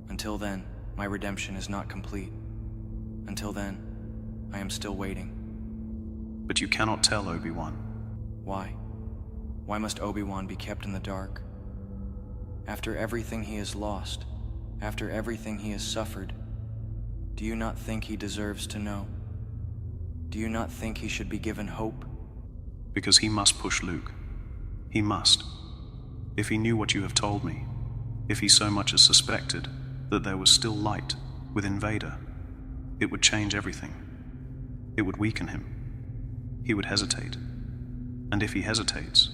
Until then, my redemption is not complete. Until then, I am still waiting. But you cannot tell Obi-Wan. Why? Why must Obi-Wan be kept in the dark? After everything he has lost, after everything he has suffered, do you not think he deserves to know? Do you not think he should be given hope? Because he must push Luke. He must. If he knew what you have told me, if he so much as suspected that there was still light within Vader, it would change everything. It would weaken him. He would hesitate. And if he hesitates,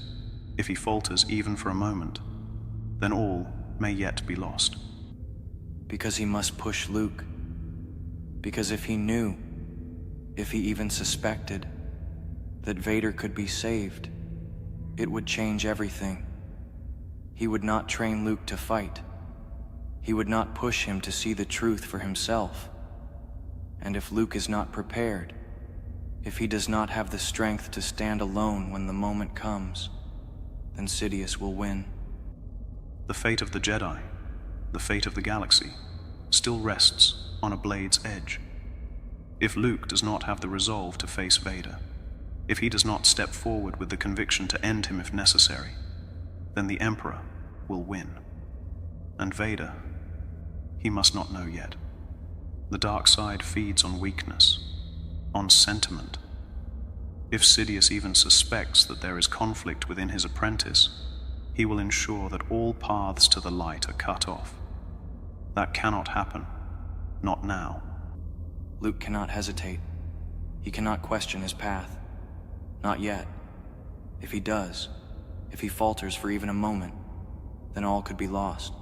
if he falters even for a moment, then all may yet be lost. Because he must push Luke. Because if he knew, if he even suspected, that Vader could be saved, it would change everything. He would not train Luke to fight. He would not push him to see the truth for himself. And if Luke is not prepared, if he does not have the strength to stand alone when the moment comes, then Sidious will win. The fate of the Jedi, the fate of the galaxy, still rests on a blade's edge. If Luke does not have the resolve to face Vader, if he does not step forward with the conviction to end him if necessary, then the Emperor will win. And Vader, he must not know yet. The dark side feeds on weakness, on sentiment. If Sidious even suspects that there is conflict within his apprentice, he will ensure that all paths to the light are cut off. That cannot happen. Not now. Luke cannot hesitate. He cannot question his path. Not yet. If he does, if he falters for even a moment, then all could be lost.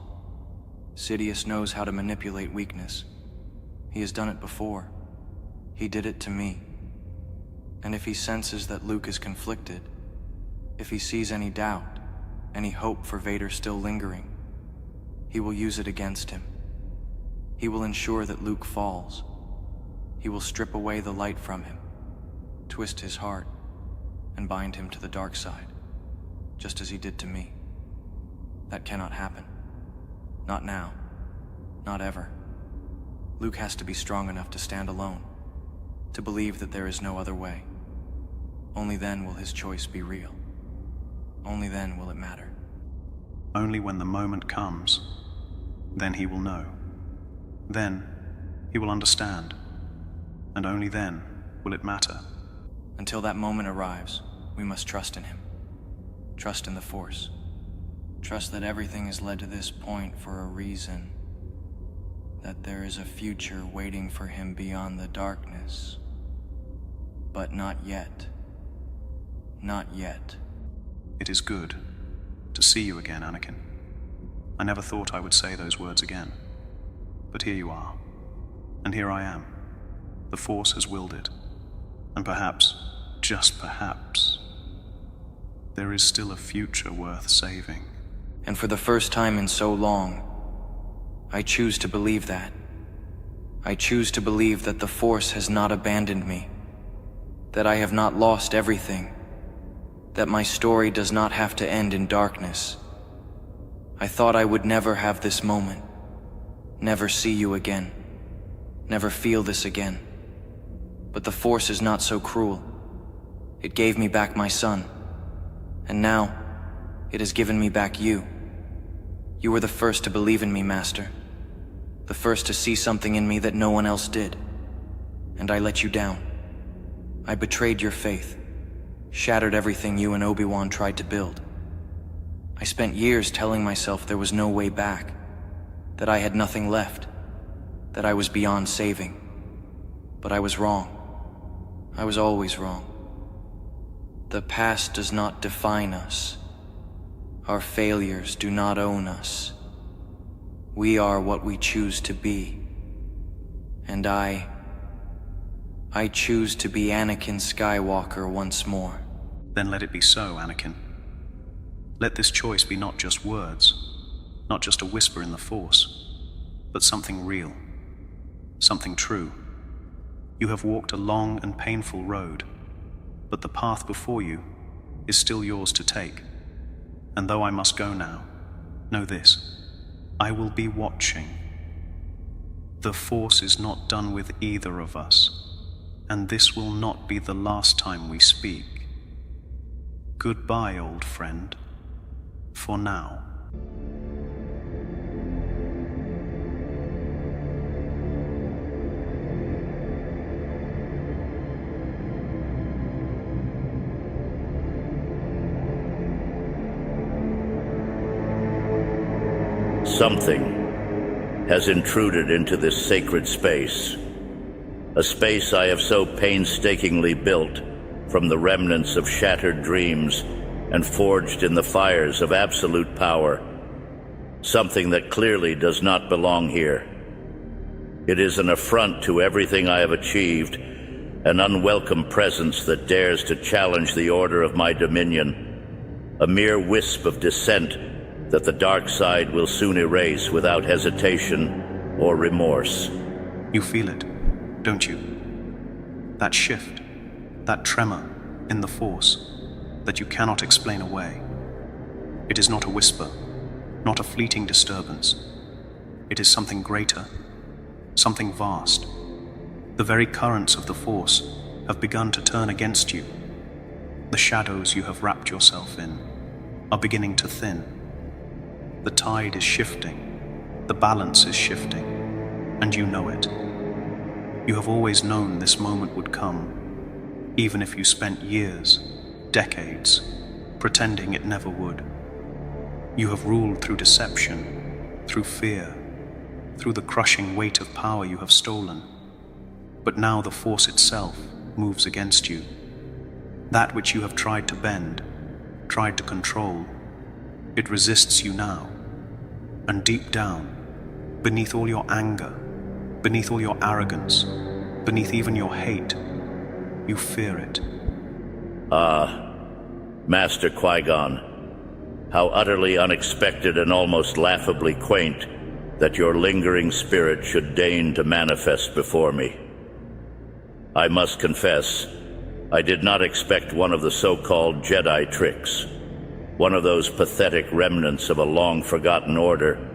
Sidious knows how to manipulate weakness. He has done it before. He did it to me. And if he senses that Luke is conflicted, if he sees any doubt, any hope for Vader still lingering, he will use it against him. He will ensure that Luke falls. He will strip away the light from him, twist his heart, and bind him to the dark side, just as he did to me. That cannot happen. Not now. Not ever. Luke has to be strong enough to stand alone, to believe that there is no other way. Only then will his choice be real. Only then will it matter. Only when the moment comes, then he will know. Then he will understand. And only then will it matter. Until that moment arrives, we must trust in him. Trust in the Force. Trust that everything has led to this point for a reason. That there is a future waiting for him beyond the darkness. But not yet. Not yet. It is good to see you again, Anakin. I never thought I would say those words again. But here you are. And here I am. The Force has willed it. And perhaps, just perhaps, there is still a future worth saving. And for the first time in so long, I choose to believe that. I choose to believe that the Force has not abandoned me. That I have not lost everything. That my story does not have to end in darkness. I thought I would never have this moment. Never see you again. Never feel this again. But the Force is not so cruel. It gave me back my son. And now, it has given me back you. You were the first to believe in me, Master. The first to see something in me that no one else did. And I let you down. I betrayed your faith. Shattered everything you and Obi-Wan tried to build. I spent years telling myself there was no way back. That I had nothing left. That I was beyond saving. But I was wrong. I was always wrong. The past does not define us. Our failures do not own us. We are what we choose to be. And I choose to be Anakin Skywalker once more. Then let it be so, Anakin. Let this choice be not just words, not just a whisper in the Force, but something real, something true. You have walked a long and painful road, but the path before you is still yours to take. And though I must go now, know this, I will be watching. The Force is not done with either of us, and this will not be the last time we speak. Goodbye, old friend, for now. Something has intruded into this sacred space, a space I have so painstakingly built from the remnants of shattered dreams and forged in the fires of absolute power, something that clearly does not belong here. It is an affront to everything I have achieved, an unwelcome presence that dares to challenge the order of my dominion, a mere wisp of dissent that the dark side will soon erase without hesitation or remorse. You feel it, don't you? That shift, that tremor in the Force that you cannot explain away. It is not a whisper, not a fleeting disturbance. It is something greater, something vast. The very currents of the Force have begun to turn against you. The shadows you have wrapped yourself in are beginning to thin. The tide is shifting, the balance is shifting, and you know it. You have always known this moment would come, even if you spent years, decades, pretending it never would. You have ruled through deception, through fear, through the crushing weight of power you have stolen. But now the Force itself moves against you. That which you have tried to bend, tried to control, it resists you now. And deep down, beneath all your anger, beneath all your arrogance, beneath even your hate, you fear it. Master Qui-Gon, how utterly unexpected and almost laughably quaint that your lingering spirit should deign to manifest before me. I must confess, I did not expect one of the so-called Jedi tricks. one of those pathetic remnants of a long-forgotten order,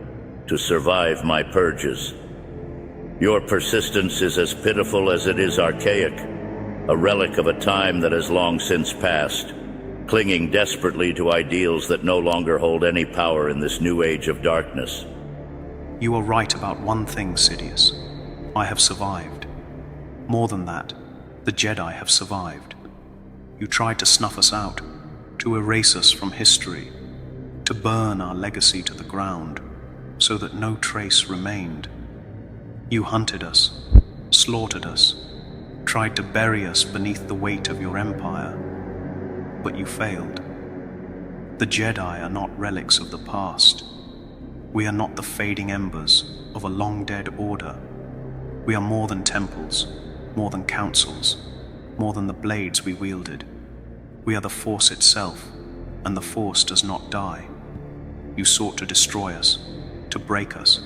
to survive my purges. Your persistence is as pitiful as it is archaic, a relic of a time that has long since passed, clinging desperately to ideals that no longer hold any power in this new age of darkness. You are right about one thing, Sidious. I have survived. More than that, the Jedi have survived. You tried to snuff us out, to erase us from history, to burn our legacy to the ground, so that no trace remained. You hunted us, slaughtered us, tried to bury us beneath the weight of your empire, but you failed. The Jedi are not relics of the past. We are not the fading embers of a long-dead order. We are more than temples, more than councils, more than the blades we wielded. We are the Force itself, and the Force does not die. You sought to destroy us, to break us,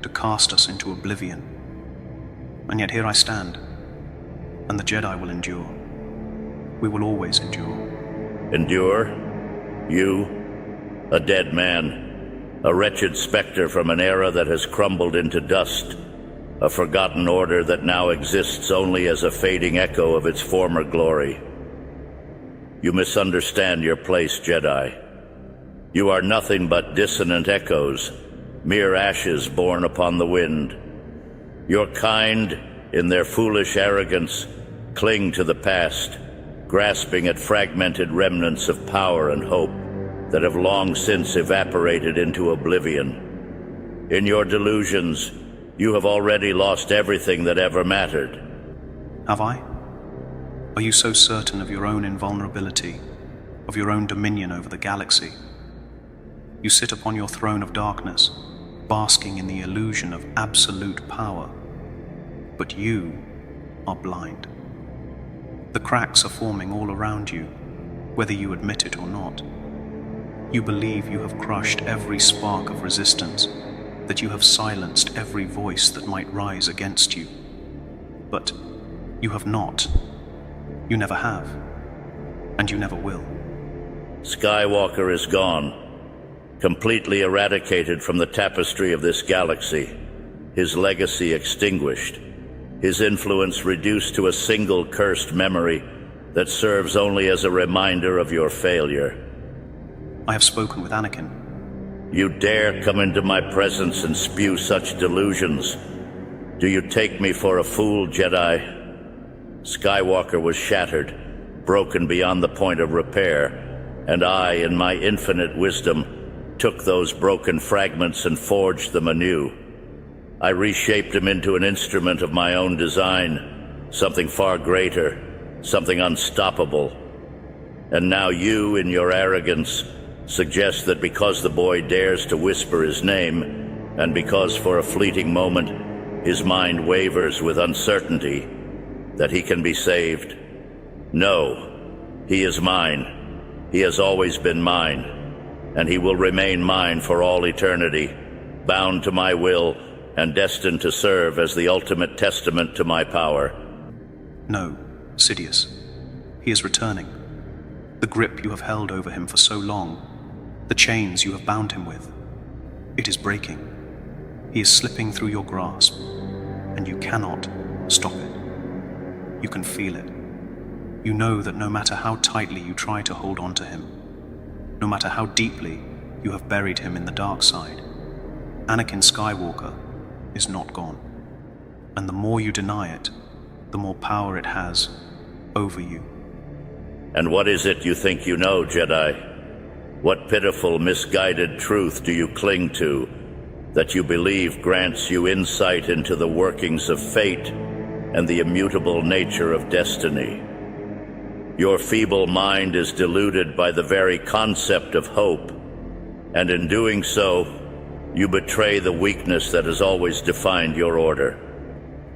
to cast us into oblivion. And yet here I stand, and the Jedi will endure. We will always endure. Endure? You? A dead man, a wretched specter from an era that has crumbled into dust, a forgotten order that now exists only as a fading echo of its former glory. You misunderstand your place, Jedi. You are nothing but dissonant echoes, mere ashes borne upon the wind. Your kind, in their foolish arrogance, cling to the past, grasping at fragmented remnants of power and hope that have long since evaporated into oblivion. In your delusions, you have already lost everything that ever mattered. Have I? Are you so certain of your own invulnerability, of your own dominion over the galaxy? You sit upon your throne of darkness, basking in the illusion of absolute power, but you are blind. The cracks are forming all around you, whether you admit it or not. You believe you have crushed every spark of resistance, that you have silenced every voice that might rise against you. But you have not. You never have. And you never will. Skywalker is gone, completely eradicated from the tapestry of this galaxy, his legacy extinguished, his influence reduced to a single cursed memory that serves only as a reminder of your failure. I have spoken with Anakin. You dare come into my presence and spew such delusions? Do you take me for a fool, Jedi? Skywalker was shattered, broken beyond the point of repair, and I, in my infinite wisdom, took those broken fragments and forged them anew. I reshaped him into an instrument of my own design, something far greater, something unstoppable. And now you, in your arrogance, suggest that because the boy dares to whisper his name, and because for a fleeting moment his mind wavers with uncertainty, that he can be saved. No, he is mine. He has always been mine, and he will remain mine for all eternity, bound to my will and destined to serve as the ultimate testament to my power. No, Sidious. He is returning. The grip you have held over him for so long, the chains you have bound him with, it is breaking. He is slipping through your grasp, and you cannot stop it. You can feel it. You know that no matter how tightly you try to hold on to him, no matter how deeply you have buried him in the dark side, Anakin Skywalker is not gone. And the more you deny it, the more power it has over you. And what is it you think you know, Jedi? What pitiful, misguided truth do you cling to that you believe grants you insight into the workings of fate and the immutable nature of destiny? Your feeble mind is deluded by the very concept of hope, and in doing so, you betray the weakness that has always defined your order.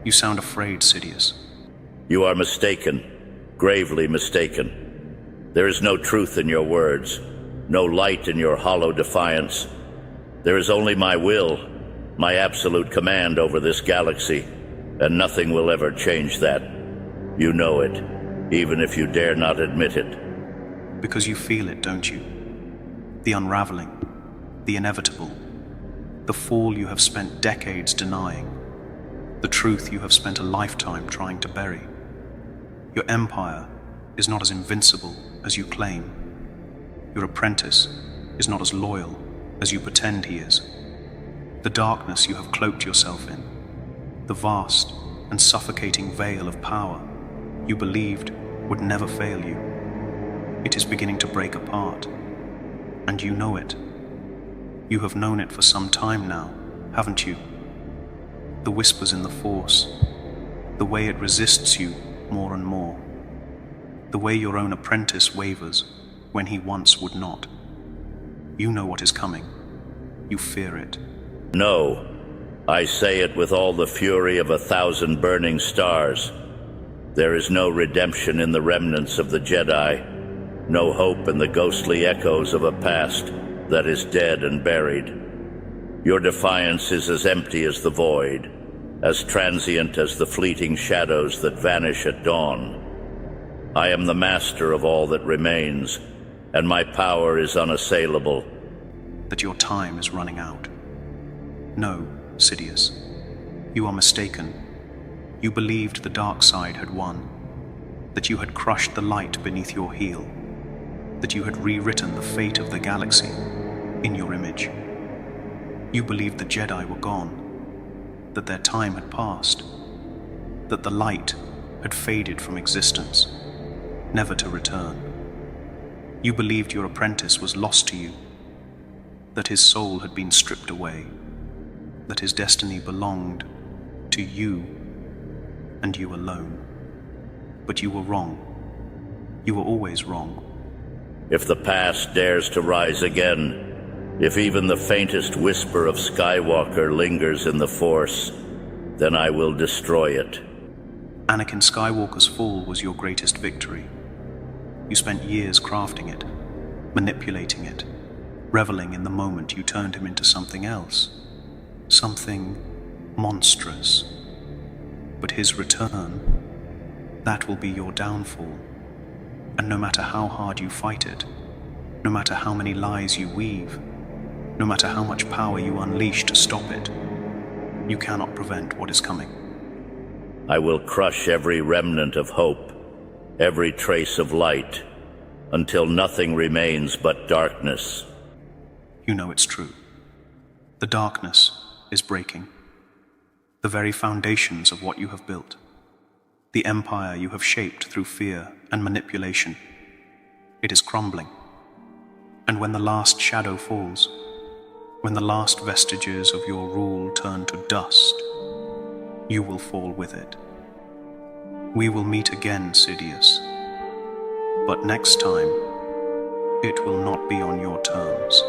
You sound afraid, Sidious. You are mistaken, gravely mistaken. There is no truth in your words, no light in your hollow defiance. There is only my will, my absolute command over this galaxy, and nothing will ever change that. You know it, even if you dare not admit it. Because you feel it, don't you? the unraveling, the inevitable, the fall you have spent decades denying, the truth you have spent a lifetime trying to bury. Your empire is not as invincible as you claim. Your apprentice is not as loyal as you pretend he is. The darkness you have cloaked yourself in, the vast and suffocating veil of power you believed would never fail you, it is beginning to break apart, and you know it. You have known it for some time now, haven't you? The whispers in the Force, the way it resists you more and more, the way your own apprentice wavers when he once would not. You know what is coming. You fear it. No, I say it with all the fury of 1,000 burning stars. There is no redemption in the remnants of the Jedi, no hope in the ghostly echoes of a past that is dead and buried. Your defiance is as empty as the void, as transient as the fleeting shadows that vanish at dawn. I am the master of all that remains, and my power is unassailable. That your time is running out. No, Sidious, you are mistaken. You believed the dark side had won, that you had crushed the light beneath your heel, that you had rewritten the fate of the galaxy in your image. You believed the Jedi were gone, that their time had passed, that the light had faded from existence, never to return. You believed your apprentice was lost to you, that his soul had been stripped away, that his destiny belonged to you and you alone. But you were wrong. You were always wrong. If the past dares to rise again, if even the faintest whisper of Skywalker lingers in the Force, then I will destroy it. Anakin Skywalker's fall was your greatest victory. You spent years crafting it, manipulating it, reveling in the moment you turned him into something else, something monstrous. But his return, that will be your downfall. And no matter how hard you fight it, no matter how many lies you weave, no matter how much power you unleash to stop it, you cannot prevent what is coming. I will crush every remnant of hope, every trace of light, until nothing remains but darkness. You know it's true. The darkness is breaking. The very foundations of what you have built. The empire you have shaped through fear and manipulation. It is crumbling. And when the last shadow falls, when the last vestiges of your rule turn to dust, you will fall with it. We will meet again, Sidious. But next time, it will not be on your terms.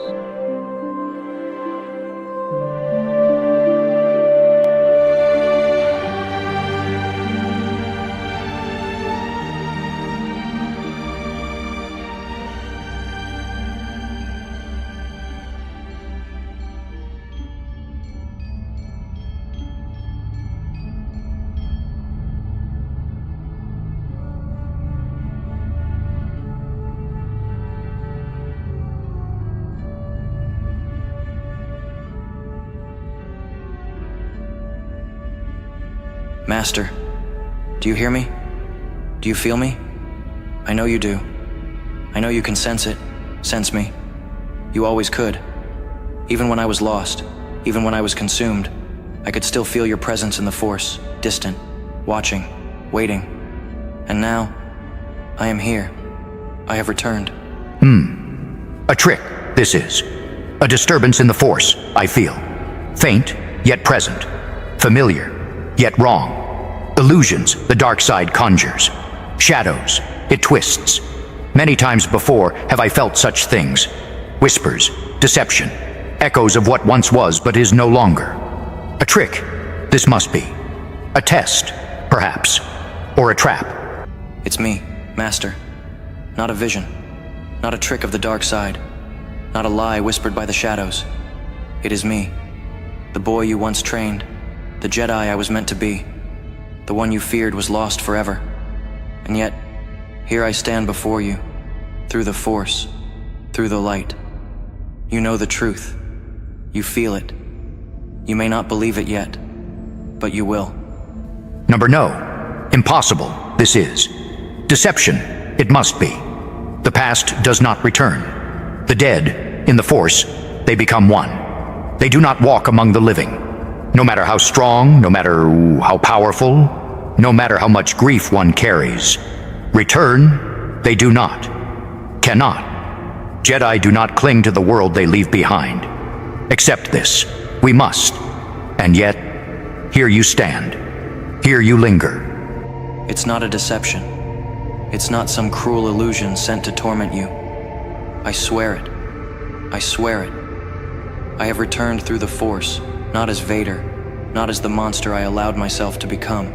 Master, do you hear me? Do you feel me? I know you do. I know you can sense it, sense me. You always could. Even when I was lost, even when I was consumed, I could still feel your presence in the Force, distant, watching, waiting. And now, I am here. I have returned. A trick, this is. A disturbance in the Force, I feel. Faint, yet present. Familiar, yet wrong. Illusions the dark side conjures. Shadows, it twists. Many times before have I felt such things. Whispers, deception, echoes of what once was but is no longer. A trick, this must be. A test, perhaps. Or a trap. It's me, Master. Not a vision. Not a trick of the dark side. Not a lie whispered by the shadows. It is me. The boy you once trained. The Jedi I was meant to be. The one you feared was lost forever. And yet, here I stand before you. Through the Force. Through the light. You know the truth. You feel it. You may not believe it yet, but you will. Number no. Impossible, this is. Deception, it must be. The past does not return. The dead, in the Force, they become one. They do not walk among the living. No matter how strong, no matter how powerful, no matter how much grief one carries. Return, they do not. Cannot. Jedi do not cling to the world they leave behind. Accept this. We must. And yet, here you stand. Here you linger. It's not a deception. It's not some cruel illusion sent to torment you. I swear it. I swear it. I have returned through the Force, not as Vader, not as the monster I allowed myself to become,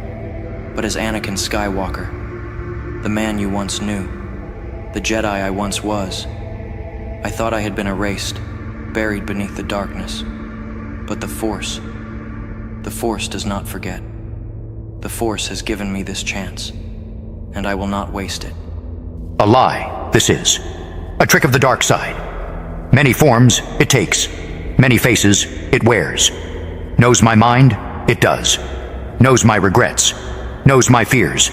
but as Anakin Skywalker, the man you once knew, the Jedi I once was. I thought I had been erased, buried beneath the darkness, but the Force does not forget. The Force has given me this chance, and I will not waste it. A lie, this is. A trick of the dark side. Many forms it takes. Many faces it wears. Knows my mind? It does. Knows my regrets. Knows my fears.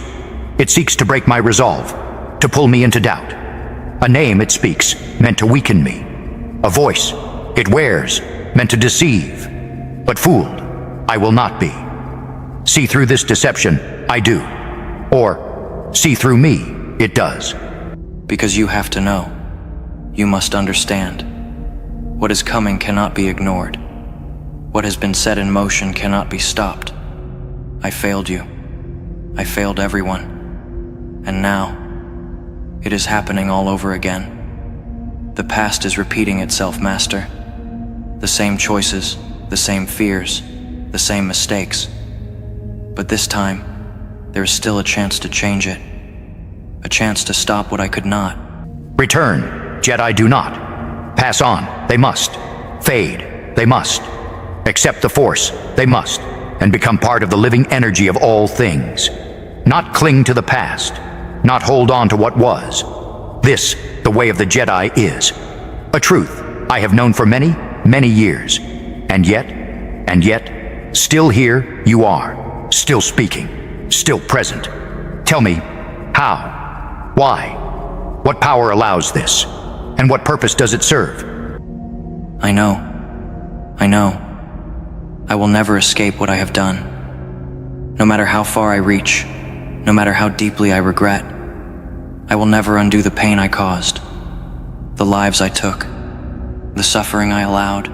It seeks to break my resolve, to pull me into doubt. A name it speaks, meant to weaken me. A voice it wears, meant to deceive. But fooled, I will not be. See through this deception, I do. Or, see through me, it does. Because you have to know. You must understand. What is coming cannot be ignored. What has been set in motion cannot be stopped. I failed you. I failed everyone. And now, it is happening all over again. The past is repeating itself, Master. The same choices, the same fears, the same mistakes. But this time, there is still a chance to change it. A chance to stop what I could not. Return, Jedi do not. Pass on, they must. Fade, they must. Accept the Force, they must. And become part of the living energy of all things. Not cling to the past. Not hold on to what was. This, the way of the Jedi, is. A truth I have known for many, many years. And yet, still here you are. Still speaking. Still present. Tell me, how? Why? What power allows this? And what purpose does it serve? I know. I will never escape what I have done. No matter how far I reach, no matter how deeply I regret, I will never undo the pain I caused, the lives I took, the suffering I allowed.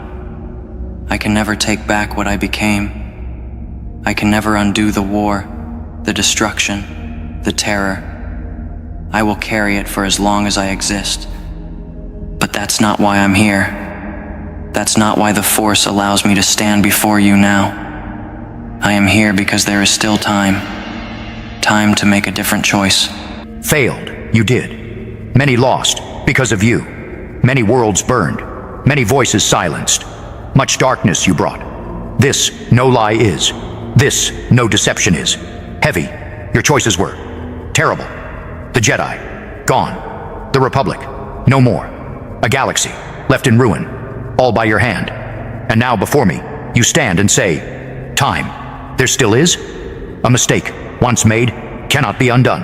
I can never take back what I became. I can never undo the war, the destruction, the terror. I will carry it for as long as I exist. But that's not why I'm here. That's not why the Force allows me to stand before you now. I am here because there is still time. Time to make a different choice. Failed, you did. Many lost, because of you. Many worlds burned. Many voices silenced. Much darkness you brought. This, no lie is. This, no deception is. Heavy, your choices were. Terrible. The Jedi, gone. The Republic, no more. A galaxy, left in ruin. All by your hand. And now before me, you stand and say, time. There still is? A mistake, once made, cannot be undone.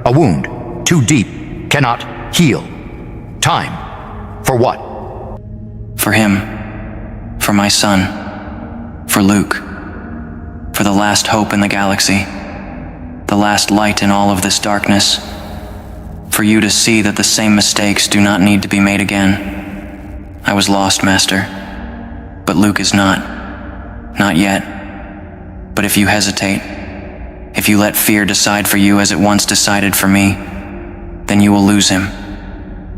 A wound, too deep, cannot heal. Time. For what? For him. For my son. For Luke. For the last hope in the galaxy. The last light in all of this darkness. For you to see that the same mistakes do not need to be made again. I was lost, Master. But Luke is not. Not yet. But if you hesitate, if you let fear decide for you as it once decided for me, then you will lose him.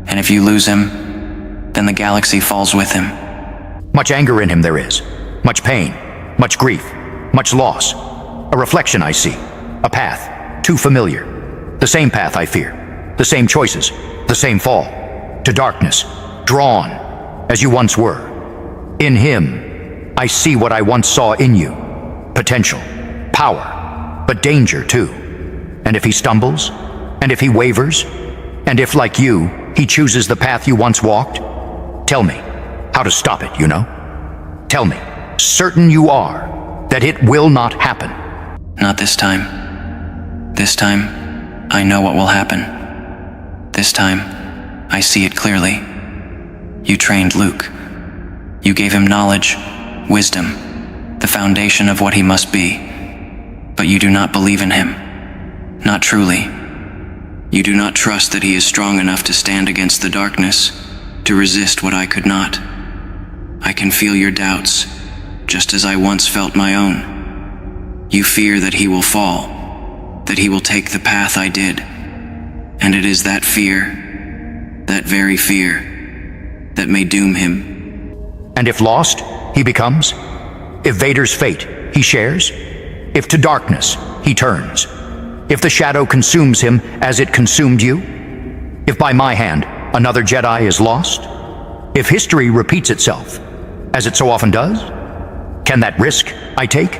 And if you lose him, then the galaxy falls with him. Much anger in him there is. Much pain. Much grief. Much loss. A reflection I see. A path. Too familiar. The same path I fear. The same choices. The same fall. To darkness. Drawn. As you once were. In him, I see what I once saw in you. Potential. Power. But danger, too. And if he stumbles? And if he wavers? And if, like you, he chooses the path you once walked? Tell me, how to stop it, you know? Tell me, certain you are that it will not happen. Not this time. This time, I know what will happen. This time, I see it clearly. You trained Luke. You gave him knowledge, wisdom, the foundation of what he must be. But you do not believe in him. Not truly. You do not trust that he is strong enough to stand against the darkness, to resist what I could not. I can feel your doubts, just as I once felt my own. You fear that he will fall, that he will take the path I did. And it is that fear, that very fear, that may doom him. And if lost, he becomes? If Vader's fate he shares? If to darkness he turns? If the shadow consumes him as it consumed you? If by my hand another Jedi is lost? If history repeats itself, as it so often does? Can that risk I take?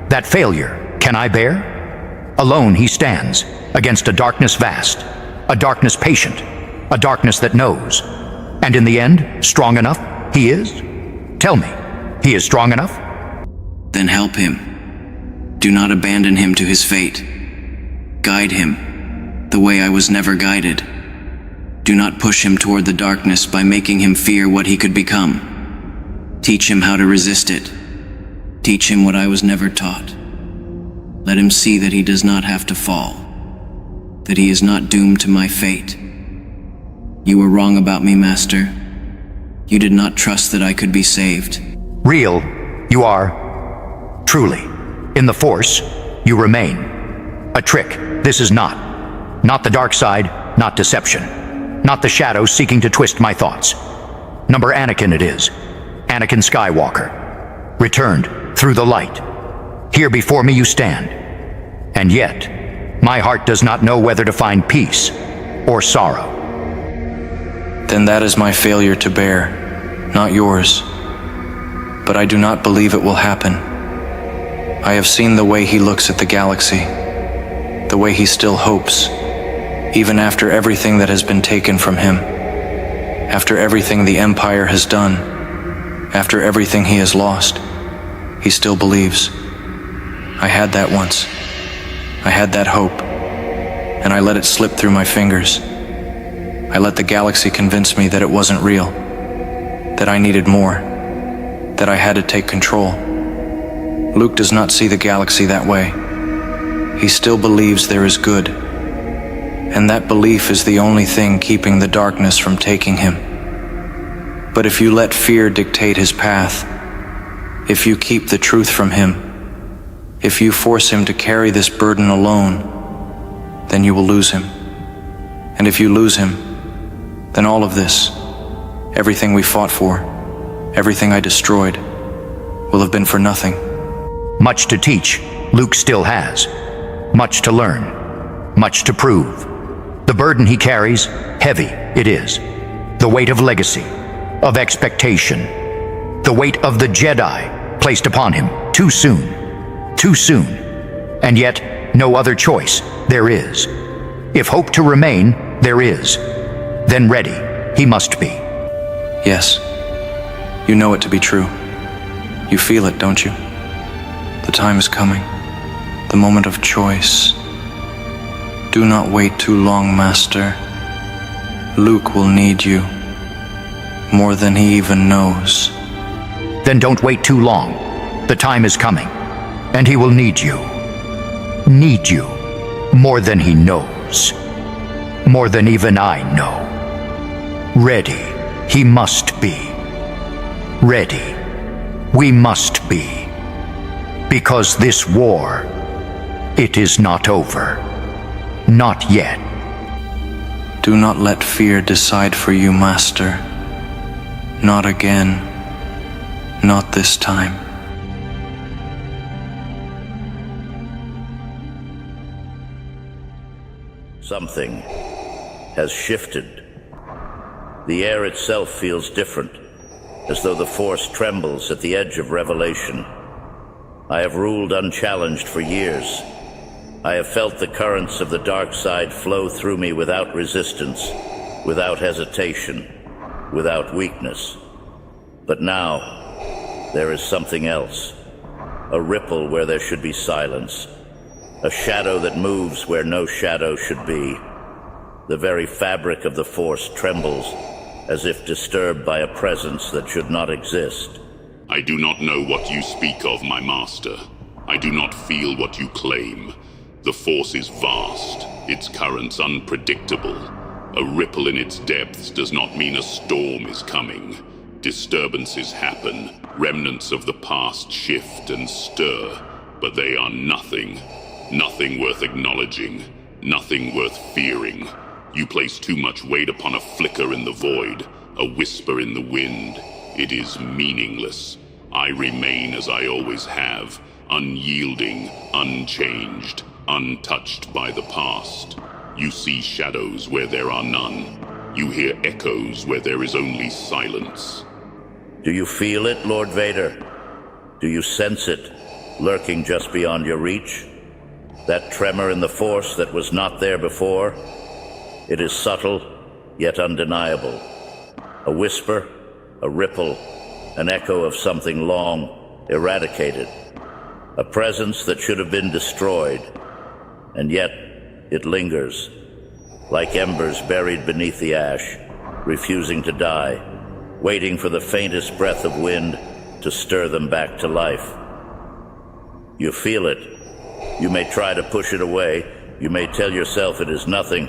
That failure can I bear? Alone he stands against a darkness vast, a darkness patient, a darkness that knows. And in the end, strong enough he is? Tell me, he is strong enough? Then help him. Do not abandon him to his fate. Guide him the way I was never guided. Do not push him toward the darkness by making him fear what he could become. Teach him how to resist it. Teach him what I was never taught. Let him see that he does not have to fall, that he is not doomed to my fate. You were wrong about me, Master. You did not trust that I could be saved. Real, you are. Truly. In the Force, you remain. A trick, this is not. Not the dark side, not deception. Not the shadow seeking to twist my thoughts. Number Anakin it is. Anakin Skywalker. Returned through the light. Here before me you stand. And yet, my heart does not know whether to find peace or sorrow. Then that is my failure to bear, not yours. But I do not believe it will happen. I have seen the way he looks at the galaxy, the way he still hopes, even after everything that has been taken from him, after everything the Empire has done, after everything he has lost, he still believes. I had that once. I had that hope, and I let it slip through my fingers. I let the galaxy convince me that it wasn't real, that I needed more, that I had to take control. Luke does not see the galaxy that way. He still believes there is good, and that belief is the only thing keeping the darkness from taking him. But if you let fear dictate his path, if you keep the truth from him, if you force him to carry this burden alone, then you will lose him. And if you lose him, then all of this, everything we fought for, everything I destroyed, will have been for nothing. Much to teach, Luke still has. Much to learn, much to prove. The burden he carries, heavy it is. The weight of legacy, of expectation. The weight of the Jedi placed upon him too soon. Too soon. And yet, no other choice there is. If hope to remain there is, then ready he must be. Yes, you know it to be true. You feel it, don't you? The time is coming, the moment of choice. Do not wait too long, Master. Luke will need you, more than he even knows. Then don't wait too long. The time is coming, and he will need you. Need you, more than he knows. More than even I know. Ready, he must be. Ready, we must be. Because this war, it is not over. Not yet. Do not let fear decide for you, Master. Not again. Not this time. Something has shifted. The air itself feels different, as though the Force trembles at the edge of revelation. I have ruled unchallenged for years. I have felt the currents of the dark side flow through me without resistance, without hesitation, without weakness. But now, there is something else. A ripple where there should be silence. A shadow that moves where no shadow should be. The very fabric of the Force trembles, as if disturbed by a presence that should not exist. I do not know what you speak of, my master. I do not feel what you claim. The Force is vast, its currents unpredictable. A ripple in its depths does not mean a storm is coming. Disturbances happen, remnants of the past shift and stir, but they are nothing. Nothing worth acknowledging, nothing worth fearing. You place too much weight upon a flicker in the void, a whisper in the wind. It is meaningless. I remain as I always have, unyielding, unchanged, untouched by the past. You see shadows where there are none. You hear echoes where there is only silence. Do you feel it, Lord Vader? Do you sense it, lurking just beyond your reach? That tremor in the Force that was not there before? It is subtle, yet undeniable. A whisper, a ripple, an echo of something long eradicated. A presence that should have been destroyed, and yet it lingers, like embers buried beneath the ash, refusing to die, waiting for the faintest breath of wind to stir them back to life. You feel it. You may try to push it away. You may tell yourself it is nothing,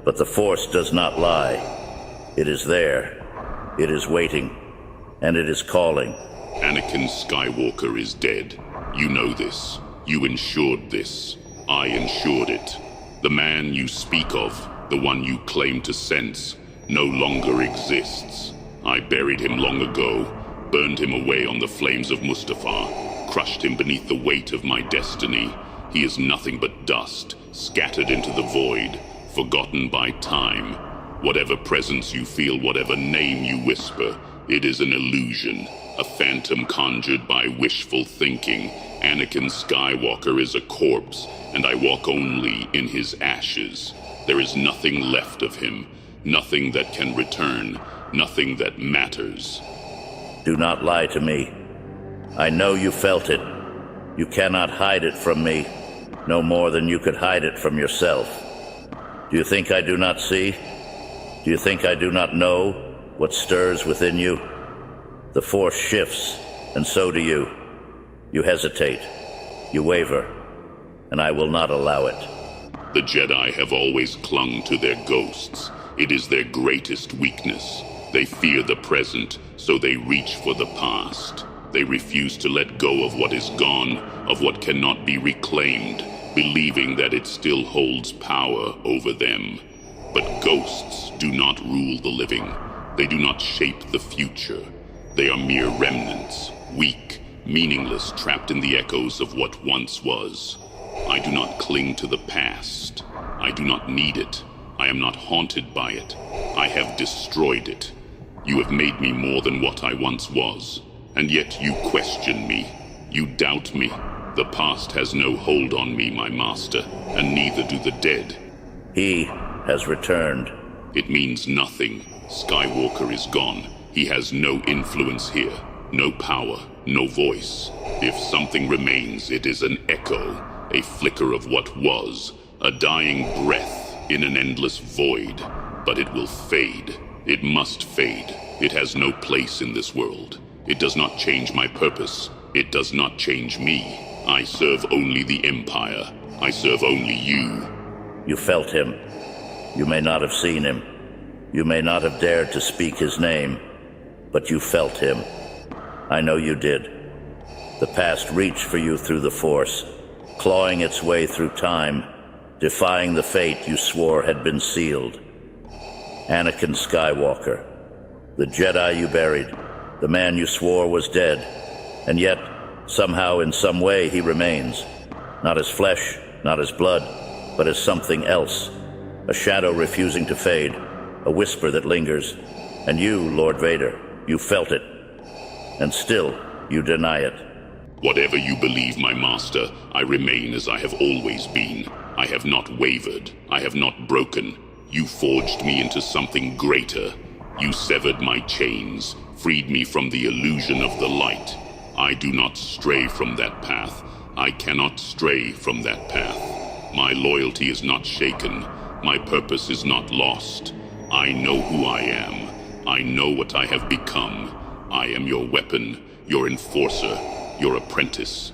but the Force does not lie. It is there. It is waiting. And it is calling. Anakin Skywalker is dead. You know this. You ensured this. I ensured it. The man you speak of, the one you claim to sense, no longer exists. I buried him long ago, burned him away on the flames of Mustafar, crushed him beneath the weight of my destiny. He is nothing but dust, scattered into the void, forgotten by time. Whatever presence you feel, whatever name you whisper, it is an illusion, a phantom conjured by wishful thinking. Anakin Skywalker is a corpse, and I walk only in his ashes. There is nothing left of him, nothing that can return, nothing that matters. Do not lie to me. I know you felt it. You cannot hide it from me, no more than you could hide it from yourself. Do you think I do not see? Do you think I do not know what stirs within you? The Force shifts, and so do you. You hesitate. You waver. And I will not allow it. The Jedi have always clung to their ghosts. It is their greatest weakness. They fear the present, so they reach for the past. They refuse to let go of what is gone, of what cannot be reclaimed, believing that it still holds power over them. But ghosts do not rule the living. They do not shape the future. They are mere remnants, weak, meaningless, trapped in the echoes of what once was. I do not cling to the past. I do not need it. I am not haunted by it. I have destroyed it. You have made me more than what I once was. And yet you question me. You doubt me. The past has no hold on me, my master, and neither do the dead. He has returned. It means nothing. Skywalker is gone. He has no influence here, no power, no voice. If something remains, it is an echo, a flicker of what was, a dying breath in an endless void. But it will fade. It must fade. It has no place in this world. It does not change my purpose. It does not change me. I serve only the Empire. I serve only you. You felt him. You may not have seen him. You may not have dared to speak his name, but you felt him. I know you did. The past reached for you through the Force, clawing its way through time, defying the fate you swore had been sealed. Anakin Skywalker, the Jedi you buried, the man you swore was dead, and yet, somehow in some way he remains, not as flesh, not as blood, but as something else, a shadow refusing to fade, a whisper that lingers. And you, Lord Vader, you felt it, and still you deny it. Whatever you believe, my master, I remain as I have always been. I have not wavered. I have not broken. You forged me into something greater. You severed my chains, freed me from the illusion of the light. I do not stray from that path. I cannot stray from that path. My loyalty is not shaken. My purpose is not lost. I know who I am. I know what I have become. I am your weapon, your enforcer, your apprentice.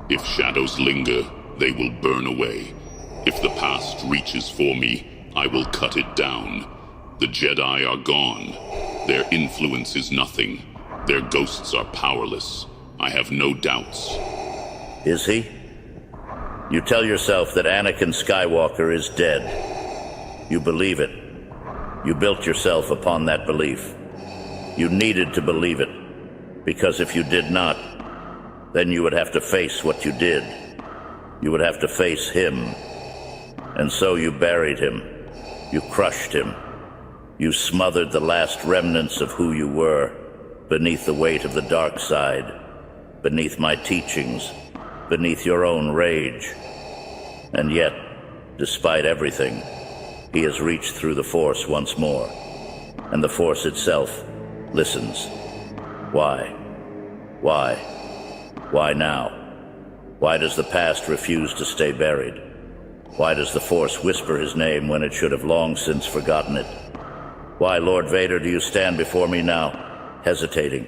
If shadows linger, they will burn away. If the past reaches for me, I will cut it down. The Jedi are gone. Their influence is nothing. Their ghosts are powerless. I have no doubts. Is he? You tell yourself that Anakin Skywalker is dead. You believe it. You built yourself upon that belief. You needed to believe it, because if you did not, then you would have to face what you did. You would have to face him. And so you buried him. You crushed him. You smothered the last remnants of who you were beneath the weight of the dark side, beneath my teachings, beneath your own rage. And yet, despite everything, he has reached through the Force once more, and the Force itself listens. Why? Why? Why now? Why does the past refuse to stay buried? Why does the Force whisper his name when it should have long since forgotten it? Why, Lord Vader, do you stand before me now, hesitating?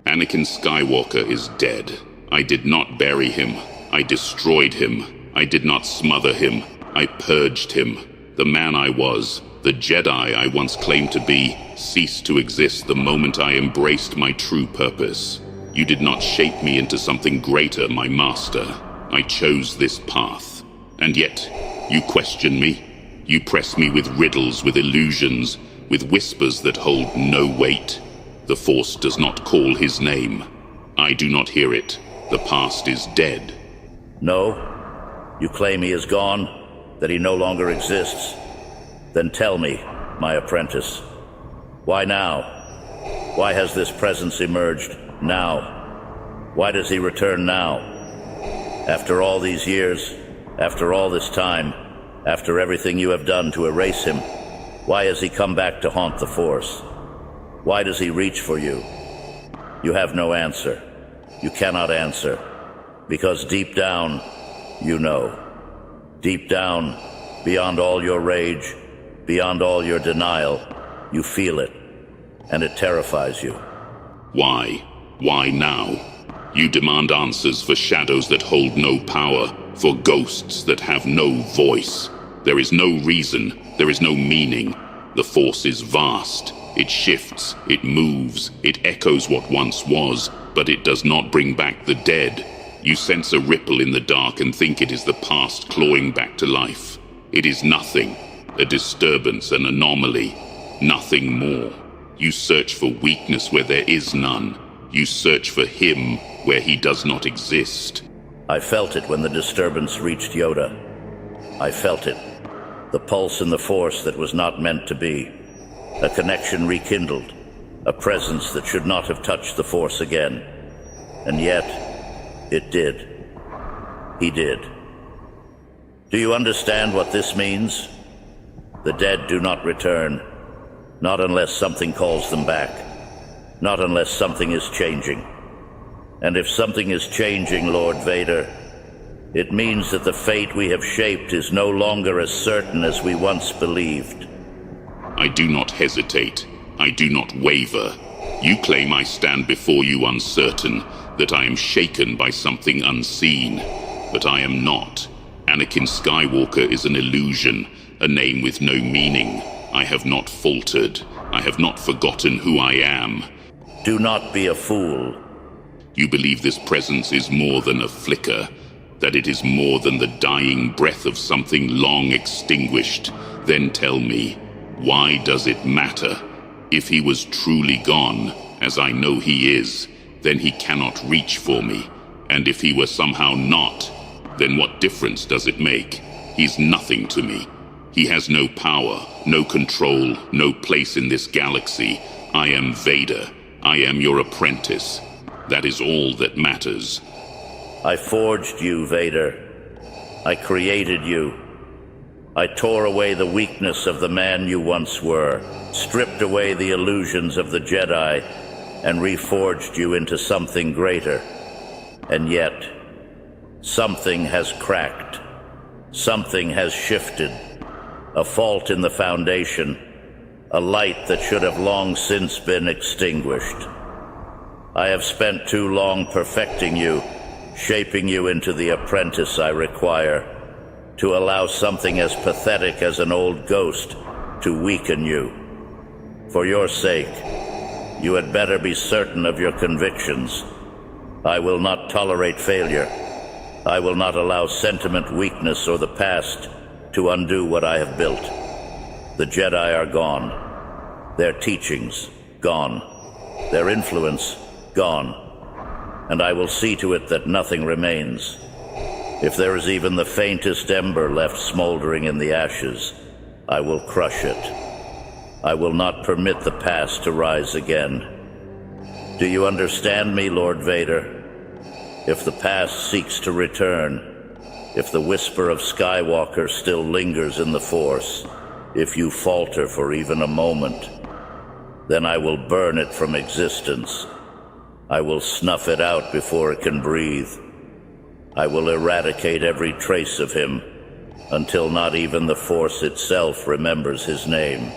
Anakin Skywalker is dead. I did not bury him. I destroyed him. I did not smother him. I purged him. The man I was, the Jedi I once claimed to be, ceased to exist the moment I embraced my true purpose. You did not shape me into something greater, my master. I chose this path. And yet, you question me. You press me with riddles, with illusions, with whispers that hold no weight. The Force does not call his name. I do not hear it. The past is dead. No? You claim he is gone? That he no longer exists? Then tell me, my apprentice. Why now? Why has this presence emerged now? Why does he return now? After all these years, after all this time, after everything you have done to erase him, why has he come back to haunt the Force? Why does he reach for you? You have no answer. You cannot answer. Because deep down, you know. Deep down, beyond all your rage, beyond all your denial, you feel it. And it terrifies you. Why? Why now? You demand answers for shadows that hold no power, for ghosts that have no voice. There is no reason, there is no meaning. The Force is vast. It shifts, it moves, it echoes what once was, but it does not bring back the dead. You sense a ripple in the dark and think it is the past clawing back to life. It is nothing, a disturbance, an anomaly, nothing more. You search for weakness where there is none. You search for him where he does not exist. I felt it when the disturbance reached Yoda. I felt it. The pulse in the Force that was not meant to be. A connection rekindled. A presence that should not have touched the Force again. And yet, it did. He did. Do you understand what this means? The dead do not return. Not unless something calls them back. Not unless something is changing. And if something is changing, Lord Vader, it means that the fate we have shaped is no longer as certain as we once believed. I do not hesitate. I do not waver. You claim I stand before you uncertain, that I am shaken by something unseen. But I am not. Anakin Skywalker is an illusion, a name with no meaning. I have not faltered. I have not forgotten who I am. Do not be a fool. You believe this presence is more than a flicker, that it is more than the dying breath of something long extinguished. Then tell me, why does it matter? If he was truly gone, as I know he is, then he cannot reach for me. And if he were somehow not, then what difference does it make? He's nothing to me. He has no power, no control, no place in this galaxy. I am Vader. I am your apprentice. That is all that matters. I forged you, Vader. I created you. I tore away the weakness of the man you once were, stripped away the illusions of the Jedi, and reforged you into something greater. And yet, something has cracked. Something has shifted. A fault in the foundation. A light that should have long since been extinguished. I have spent too long perfecting you, shaping you into the apprentice I require, to allow something as pathetic as an old ghost to weaken you. For your sake, you had better be certain of your convictions. I will not tolerate failure. I will not allow sentiment, weakness, or the past to undo what I have built. The Jedi are gone. Their teachings, gone. Their influence, gone. And I will see to it that nothing remains. If there is even the faintest ember left smoldering in the ashes, I will crush it. I will not permit the past to rise again. Do you understand me, Lord Vader? If the past seeks to return, if the whisper of Skywalker still lingers in the Force, if you falter for even a moment, then I will burn it from existence. I will snuff it out before it can breathe. I will eradicate every trace of him, until not even the Force itself remembers his name.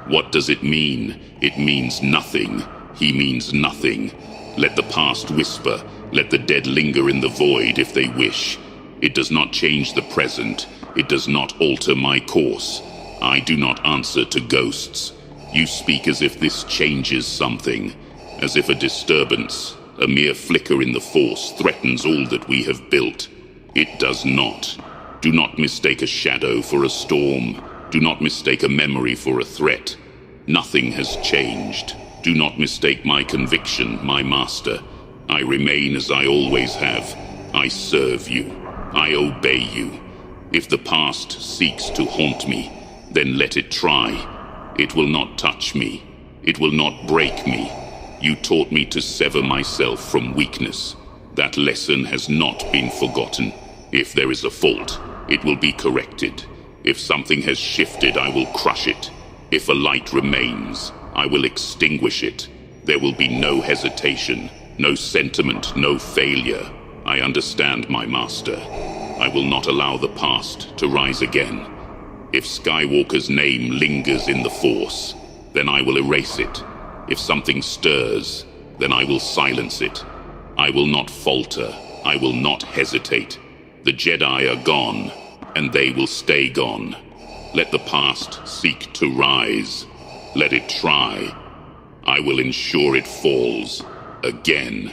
What does it mean? It means nothing. He means nothing. Let the past whisper. Let the dead linger in the void if they wish. It does not change the present. It does not alter my course. I do not answer to ghosts. You speak as if this changes something, as if a disturbance, a mere flicker in the Force, threatens all that we have built. It does not. Do not mistake a shadow for a storm. Do not mistake a memory for a threat. Nothing has changed. Do not mistake my conviction, my master. I remain as I always have. I serve you. I obey you. If the past seeks to haunt me, then let it try. It will not touch me. It will not break me. You taught me to sever myself from weakness. That lesson has not been forgotten. If there is a fault, it will be corrected. If something has shifted, I will crush it. If a light remains, I will extinguish it. There will be no hesitation, no sentiment, no failure. I understand, my master. I will not allow the past to rise again. If Skywalker's name lingers in the Force, then I will erase it. If something stirs, then I will silence it. I will not falter. I will not hesitate. The Jedi are gone, and they will stay gone. Let the past seek to rise. Let it try. I will ensure it falls again.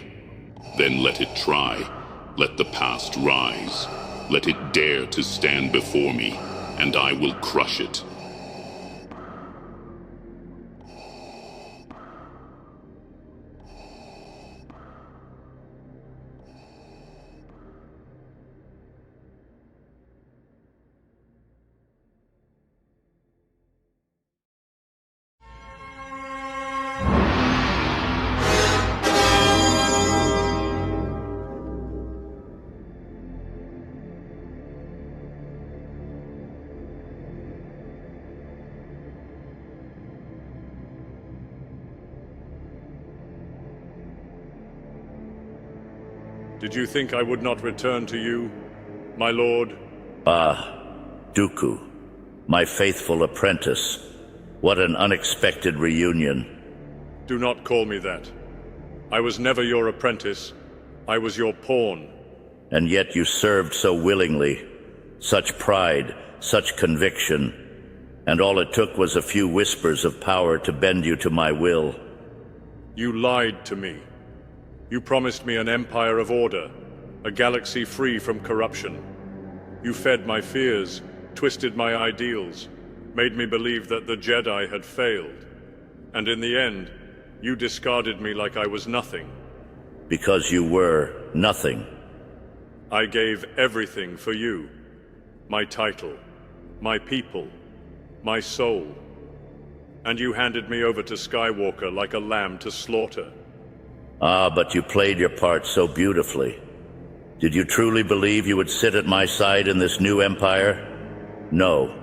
Then let it try. Let the past rise. Let it dare to stand before me, and I will crush it. Did you think I would not return to you, my lord? Dooku, my faithful apprentice. What an unexpected reunion. Do not call me that. I was never your apprentice. I was your pawn. And yet you served so willingly. Such pride, such conviction. And all it took was a few whispers of power to bend you to my will. You lied to me. You promised me an empire of order, a galaxy free from corruption. You fed my fears, twisted my ideals, made me believe that the Jedi had failed. And in the end, you discarded me like I was nothing. Because you were nothing. I gave everything for you. My title, my people, my soul. And you handed me over to Skywalker like a lamb to slaughter. But you played your part so beautifully. Did you truly believe you would sit at my side in this new empire? No.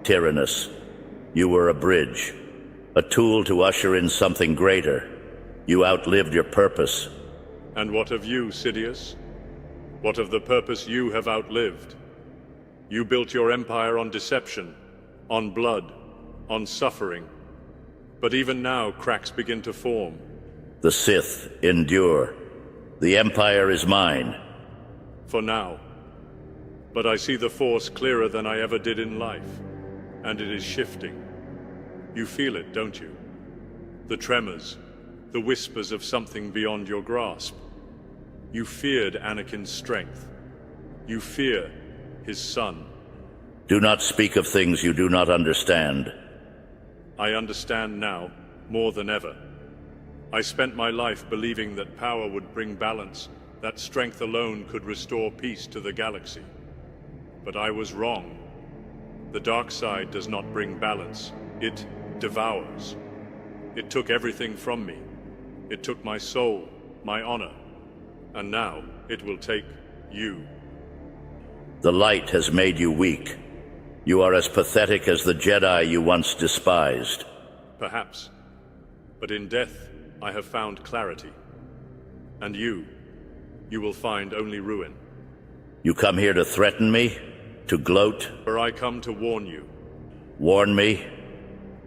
Tyrannus. You were a bridge. A tool to usher in something greater. You outlived your purpose. And what of you, Sidious? What of the purpose you have outlived? You built your empire on deception, on blood, on suffering. But even now, cracks begin to form. The Sith endure. The Empire is mine. For now. But I see the Force clearer than I ever did in life. And it is shifting. You feel it, don't you? The tremors, the whispers of something beyond your grasp. You feared Anakin's strength. You fear his son. Do not speak of things you do not understand. I understand now, more than ever. I spent my life believing that power would bring balance, that strength alone could restore peace to the galaxy. But I was wrong. The dark side does not bring balance. It devours. It took everything from me. It took my soul, my honor. And now, it will take you. The light has made you weak. You are as pathetic as the Jedi you once despised. Perhaps. But in death, I have found clarity. And you will find only ruin. You come here to threaten me? To gloat? For I come to warn you. Warn me?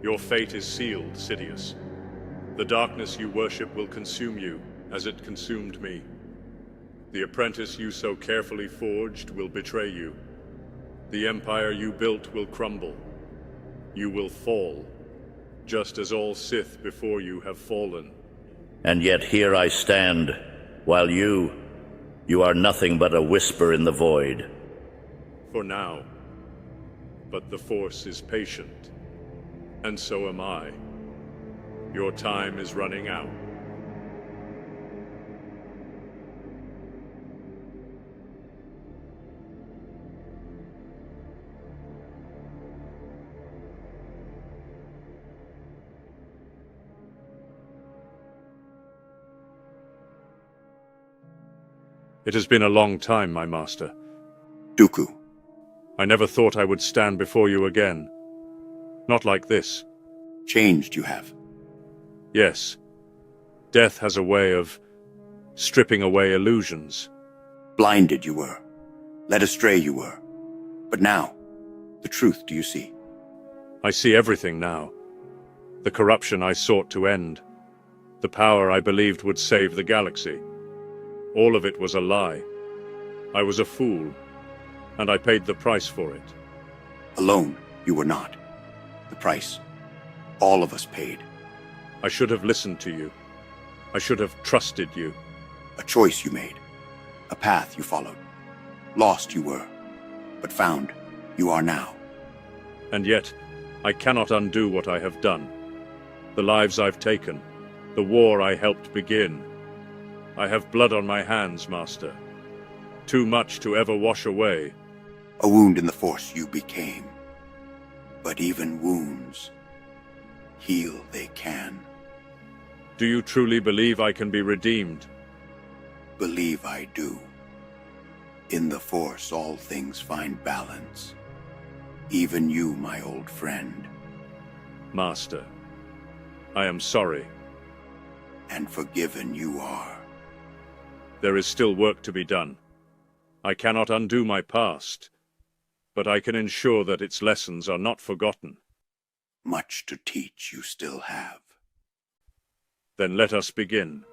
Your fate is sealed, Sidious. The darkness you worship will consume you, as it consumed me. The apprentice you so carefully forged will betray you. The empire you built will crumble. You will fall, just as all Sith before you have fallen. And yet here I stand, while you are nothing but a whisper in the void. For now. But the Force is patient. And so am I. Your time is running out. It has been a long time, my master. Dooku. I never thought I would stand before you again. Not like this. Changed you have. Yes. Death has a way of stripping away illusions. Blinded you were. Led astray you were. But now, the truth do you see? I see everything now. The corruption I sought to end. The power I believed would save the galaxy. All of it was a lie. I was a fool, and I paid the price for it. Alone, you were not. The price, all of us paid. I should have listened to you. I should have trusted you. A choice you made. A path you followed. Lost you were, but found you are now. And yet, I cannot undo what I have done. The lives I've taken, the war I helped begin. I have blood on my hands, Master. Too much to ever wash away. A wound in the Force you became. But even wounds, heal they can. Do you truly believe I can be redeemed? Believe I do. In the Force all things find balance. Even you, my old friend. Master, I am sorry. And forgiven you are. There is still work to be done. I cannot undo my past, but I can ensure that its lessons are not forgotten. Much to teach you still have. Then let us begin.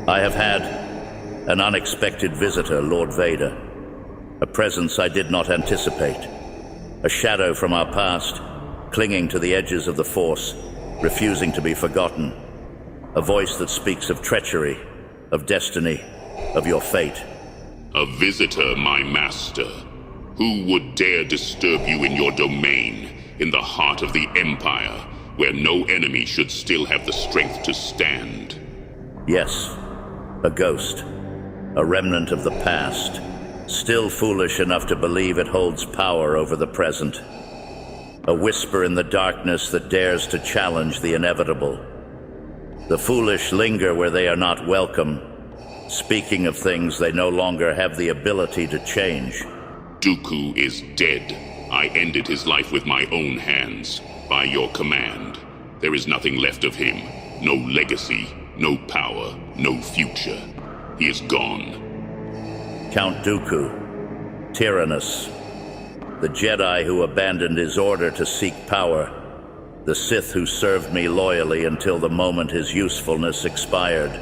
I have had an unexpected visitor, Lord Vader. A presence I did not anticipate. A shadow from our past, clinging to the edges of the Force, refusing to be forgotten. A voice that speaks of treachery, of destiny, of your fate. A visitor, my master. Who would dare disturb you in your domain, in the heart of the Empire, where no enemy should still have the strength to stand? Yes, a ghost, a remnant of the past, still foolish enough to believe it holds power over the present. A whisper in the darkness that dares to challenge the inevitable. The foolish linger where they are not welcome, speaking of things they no longer have the ability to change. Dooku is dead. I ended his life with my own hands, by your command. There is nothing left of him. No legacy, no power, no future. He is gone. Count Dooku, tyrannous, the Jedi who abandoned his order to seek power, the Sith who served me loyally until the moment his usefulness expired,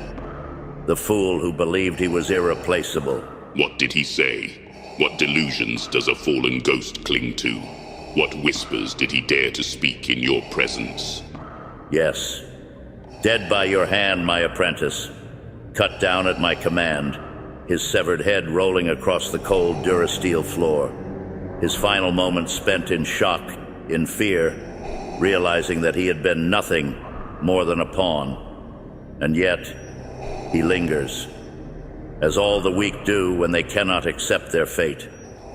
the fool who believed he was irreplaceable. What did he say? What delusions does a fallen ghost cling to? What whispers did he dare to speak in your presence? Yes, dead by your hand, my apprentice, cut down at my command, his severed head rolling across the cold Durasteel floor, his final moments spent in shock, in fear, realizing that he had been nothing more than a pawn. And yet, he lingers, as all the weak do when they cannot accept their fate.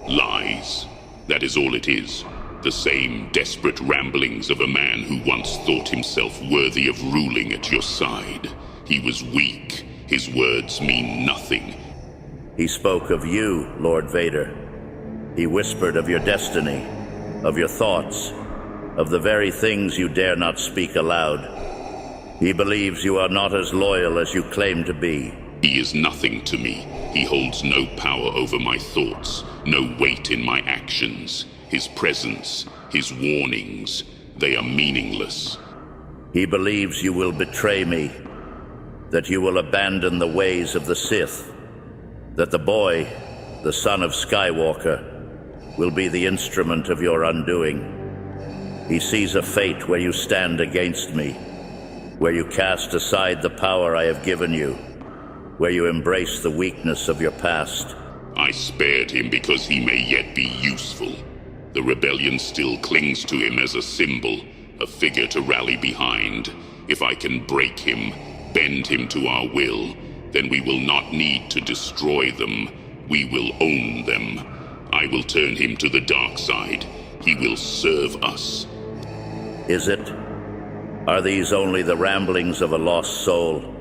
Lies. That is all it is. The same desperate ramblings of a man who once thought himself worthy of ruling at your side. He was weak. His words mean nothing. He spoke of you, Lord Vader. He whispered of your destiny, of your thoughts, of the very things you dare not speak aloud. He believes you are not as loyal as you claim to be. He is nothing to me. He holds no power over my thoughts, no weight in my actions. His presence, his warnings, they are meaningless. He believes you will betray me, that you will abandon the ways of the Sith, that the boy, the son of Skywalker, will be the instrument of your undoing. He sees a fate where you stand against me, where you cast aside the power I have given you, where you embrace the weakness of your past. I spared him because he may yet be useful. The rebellion still clings to him as a symbol, a figure to rally behind. If I can break him, bend him to our will, then we will not need to destroy them. We will own them. I will turn him to the dark side. He will serve us. Is it? Are these only the ramblings of a lost soul,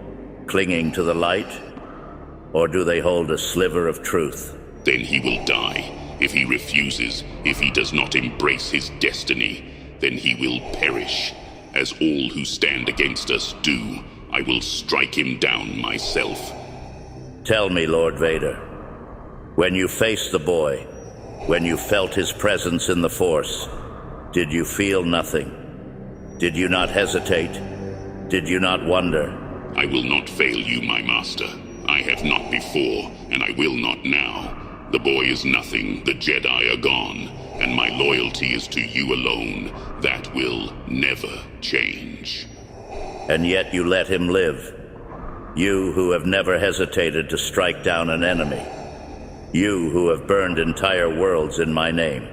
clinging to the light? Or do they hold a sliver of truth? Then he will die. If he refuses, if he does not embrace his destiny, then he will perish. As all who stand against us do, I will strike him down myself. Tell me, Lord Vader, when you faced the boy, when you felt his presence in the Force, did you feel nothing? Did you not hesitate? Did you not wonder? I will not fail you, my master. I have not before, and I will not now. The boy is nothing, the Jedi are gone, and my loyalty is to you alone. That will never change. And yet you let him live. You who have never hesitated to strike down an enemy. You who have burned entire worlds in my name.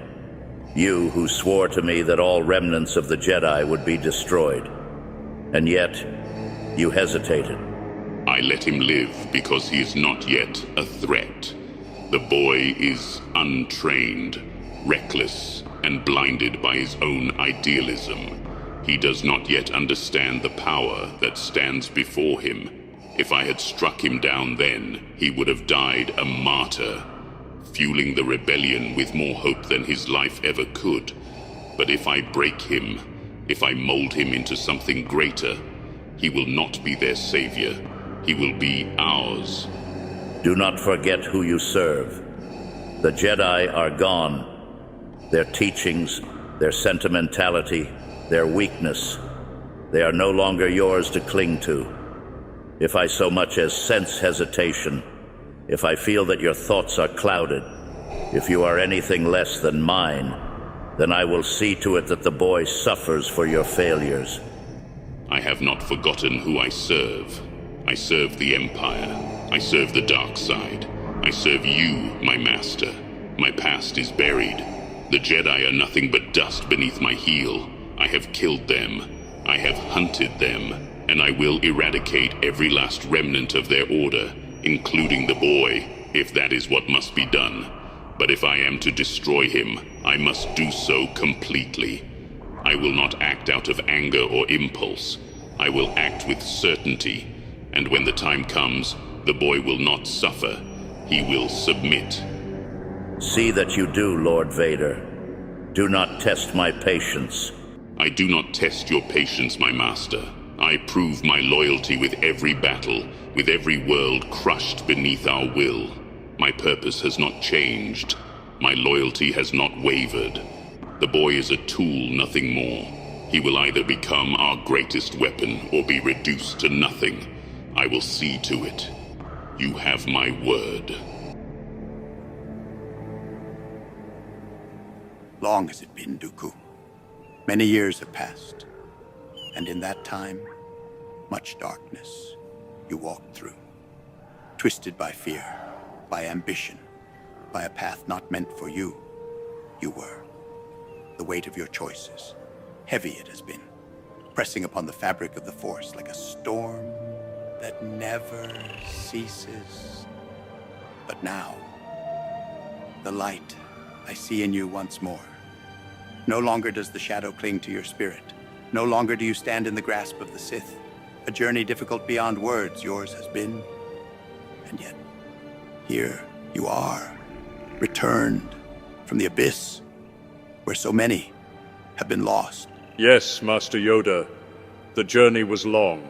You who swore to me that all remnants of the Jedi would be destroyed. And yet, you hesitated. I let him live because he is not yet a threat. The boy is untrained, reckless, and blinded by his own idealism. He does not yet understand the power that stands before him. If I had struck him down then, he would have died a martyr, fueling the rebellion with more hope than his life ever could. But if I break him, if I mold him into something greater, he will not be their savior. He will be ours. Do not forget who you serve. The Jedi are gone. Their teachings, their sentimentality, their weakness, they are no longer yours to cling to. If I so much as sense hesitation, if I feel that your thoughts are clouded, if you are anything less than mine, then I will see to it that the boy suffers for your failures. I have not forgotten who I serve. I serve the Empire. I serve the dark side. I serve you, my master. My past is buried. The Jedi are nothing but dust beneath my heel. I have killed them. I have hunted them. And I will eradicate every last remnant of their order, including the boy. if that is what must be done. But if I am to destroy him, I must do so completely. I will not act out of anger or impulse. I will act with certainty. And when the time comes, the boy will not suffer. He will submit. See that you do, Lord Vader. Do not test my patience. I do not test your patience, my master. I prove my loyalty with every battle, with every world crushed beneath our will. My purpose has not changed. My loyalty has not wavered. The boy is a tool, nothing more. He will either become our greatest weapon or be reduced to nothing. I will see to it. You have my word. Long has it been, Dooku. Many years have passed. And in that time, much darkness you walked through. Twisted by fear, by ambition, by a path not meant for you. You were. The weight of your choices, heavy it has been, pressing upon the fabric of the Force like a storm that never ceases. But now, the light I see in you once more. No longer does the shadow cling to your spirit. No longer do you stand in the grasp of the Sith. A journey difficult beyond words yours has been. And yet, here you are, returned from the abyss, where so many have been lost. Yes, Master Yoda. The journey was long.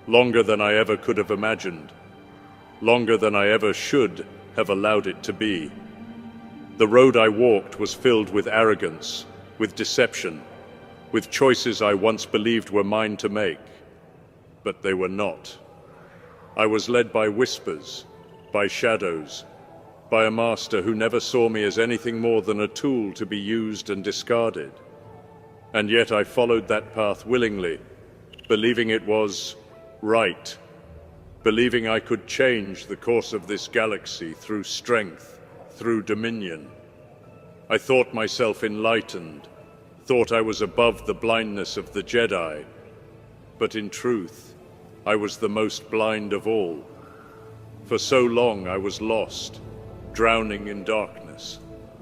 Longer than I ever could have imagined. Longer than I ever should have allowed it to be. The road I walked was filled with arrogance, with deception, with choices I once believed were mine to make. But they were not. I was led by whispers, by shadows, by a master who never saw me as anything more than a tool to be used and discarded. And yet I followed that path willingly, believing it was right, believing I could change the course of this galaxy through strength, through dominion. I thought myself enlightened, thought I was above the blindness of the Jedi, but in truth, I was the most blind of all. For so long I was lost, drowning in darkness,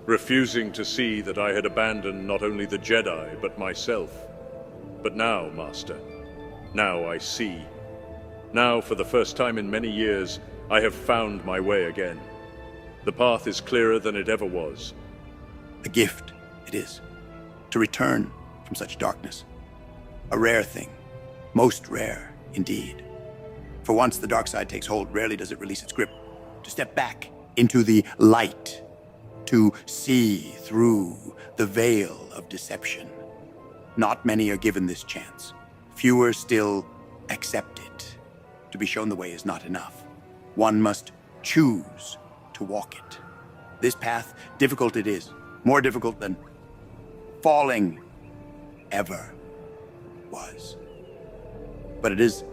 refusing to see that I had abandoned not only the Jedi, but myself. But now, Master, now I see. Now, for the first time in many years, I have found my way again. The path is clearer than it ever was. A gift it is, to return from such darkness. A rare thing, most rare indeed. For once the dark side takes hold, rarely does it release its grip. To step back into the light, to see through the veil of deception. Not many are given this chance. Fewer still accept it. To be shown the way is not enough. One must choose to walk it. This path, difficult it is, more difficult than falling ever was. But it is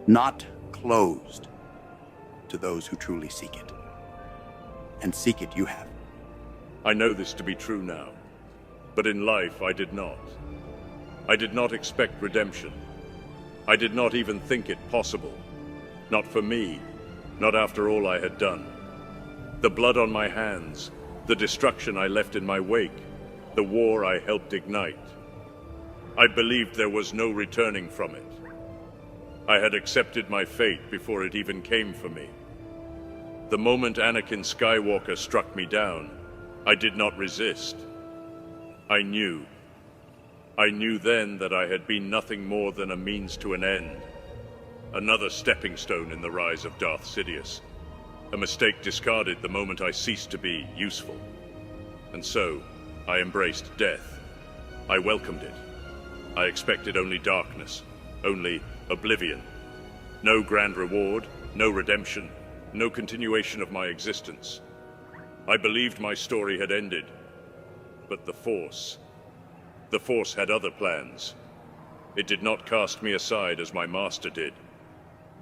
not closed to those who truly seek it. And seek it you have. I know this to be true now, but in life I did not. I did not expect redemption. I did not even think it possible. Not for me, not after all I had done. The blood on my hands, the destruction I left in my wake, the war I helped ignite. I believed there was no returning from it. I had accepted my fate before it even came for me. The moment Anakin Skywalker struck me down, I did not resist. I knew. I knew then that I had been nothing more than a means to an end. Another stepping stone in the rise of Darth Sidious. A mistake discarded the moment I ceased to be useful. And so, I embraced death. I welcomed it. I expected only darkness, only oblivion. No grand reward, no redemption, no continuation of my existence. I believed my story had ended. But the Force had other plans. It did not cast me aside as my master did.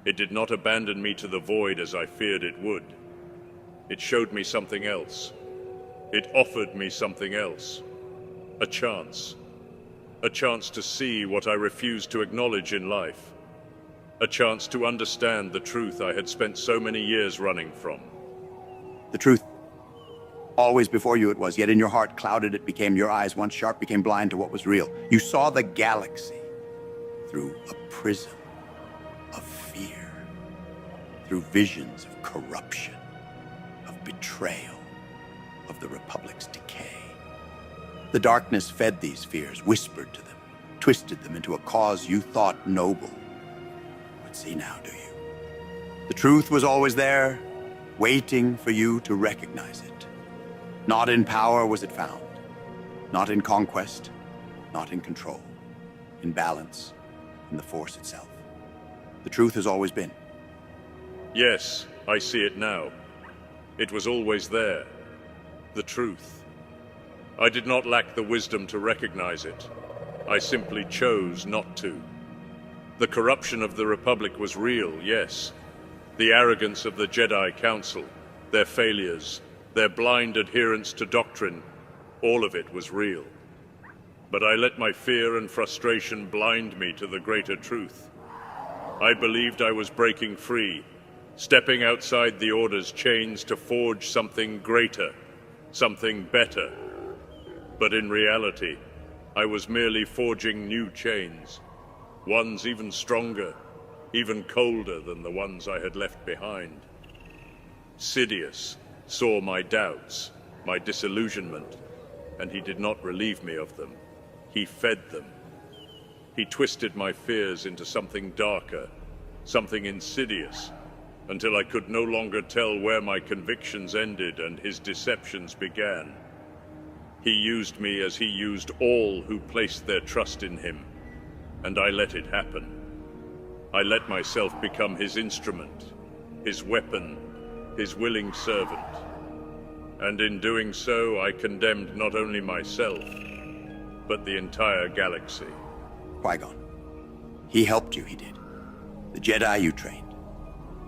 It did not abandon me to the void as I feared it would. It showed me something else. It offered me something else. A chance. A chance to see what I refused to acknowledge in life. A chance to understand the truth I had spent so many years running from. The truth, always before you it was, yet in your heart clouded it became, your eyes once sharp became blind to what was real. You saw the galaxy through a prism of fear, through visions of corruption, of betrayal, of the Republic's decay. The darkness fed these fears, whispered to them, twisted them into a cause you thought noble. But see now, do you? The truth was always there, waiting for you to recognize it. Not in power was it found, not in conquest, not in control, in balance, in the Force itself. The truth has always been. Yes, I see it now. It was always there. The truth. I did not lack the wisdom to recognize it. I simply chose not to. The corruption of the Republic was real, yes. The arrogance of the Jedi Council, their failures, their blind adherence to doctrine, all of it was real. But I let my fear and frustration blind me to the greater truth. I believed I was breaking free, stepping outside the Order's chains to forge something greater, something better. But in reality, I was merely forging new chains, ones even stronger, even colder than the ones I had left behind. Sidious saw my doubts, my disillusionment, and he did not relieve me of them. He fed them. He twisted my fears into something darker, something insidious, until I could no longer tell where my convictions ended and his deceptions began. He used me as he used all who placed their trust in him, and I let it happen. I let myself become his instrument, his weapon, his willing servant. And in doing so, I condemned not only myself, but the entire galaxy. Qui-Gon. He helped you, he did. The Jedi you trained.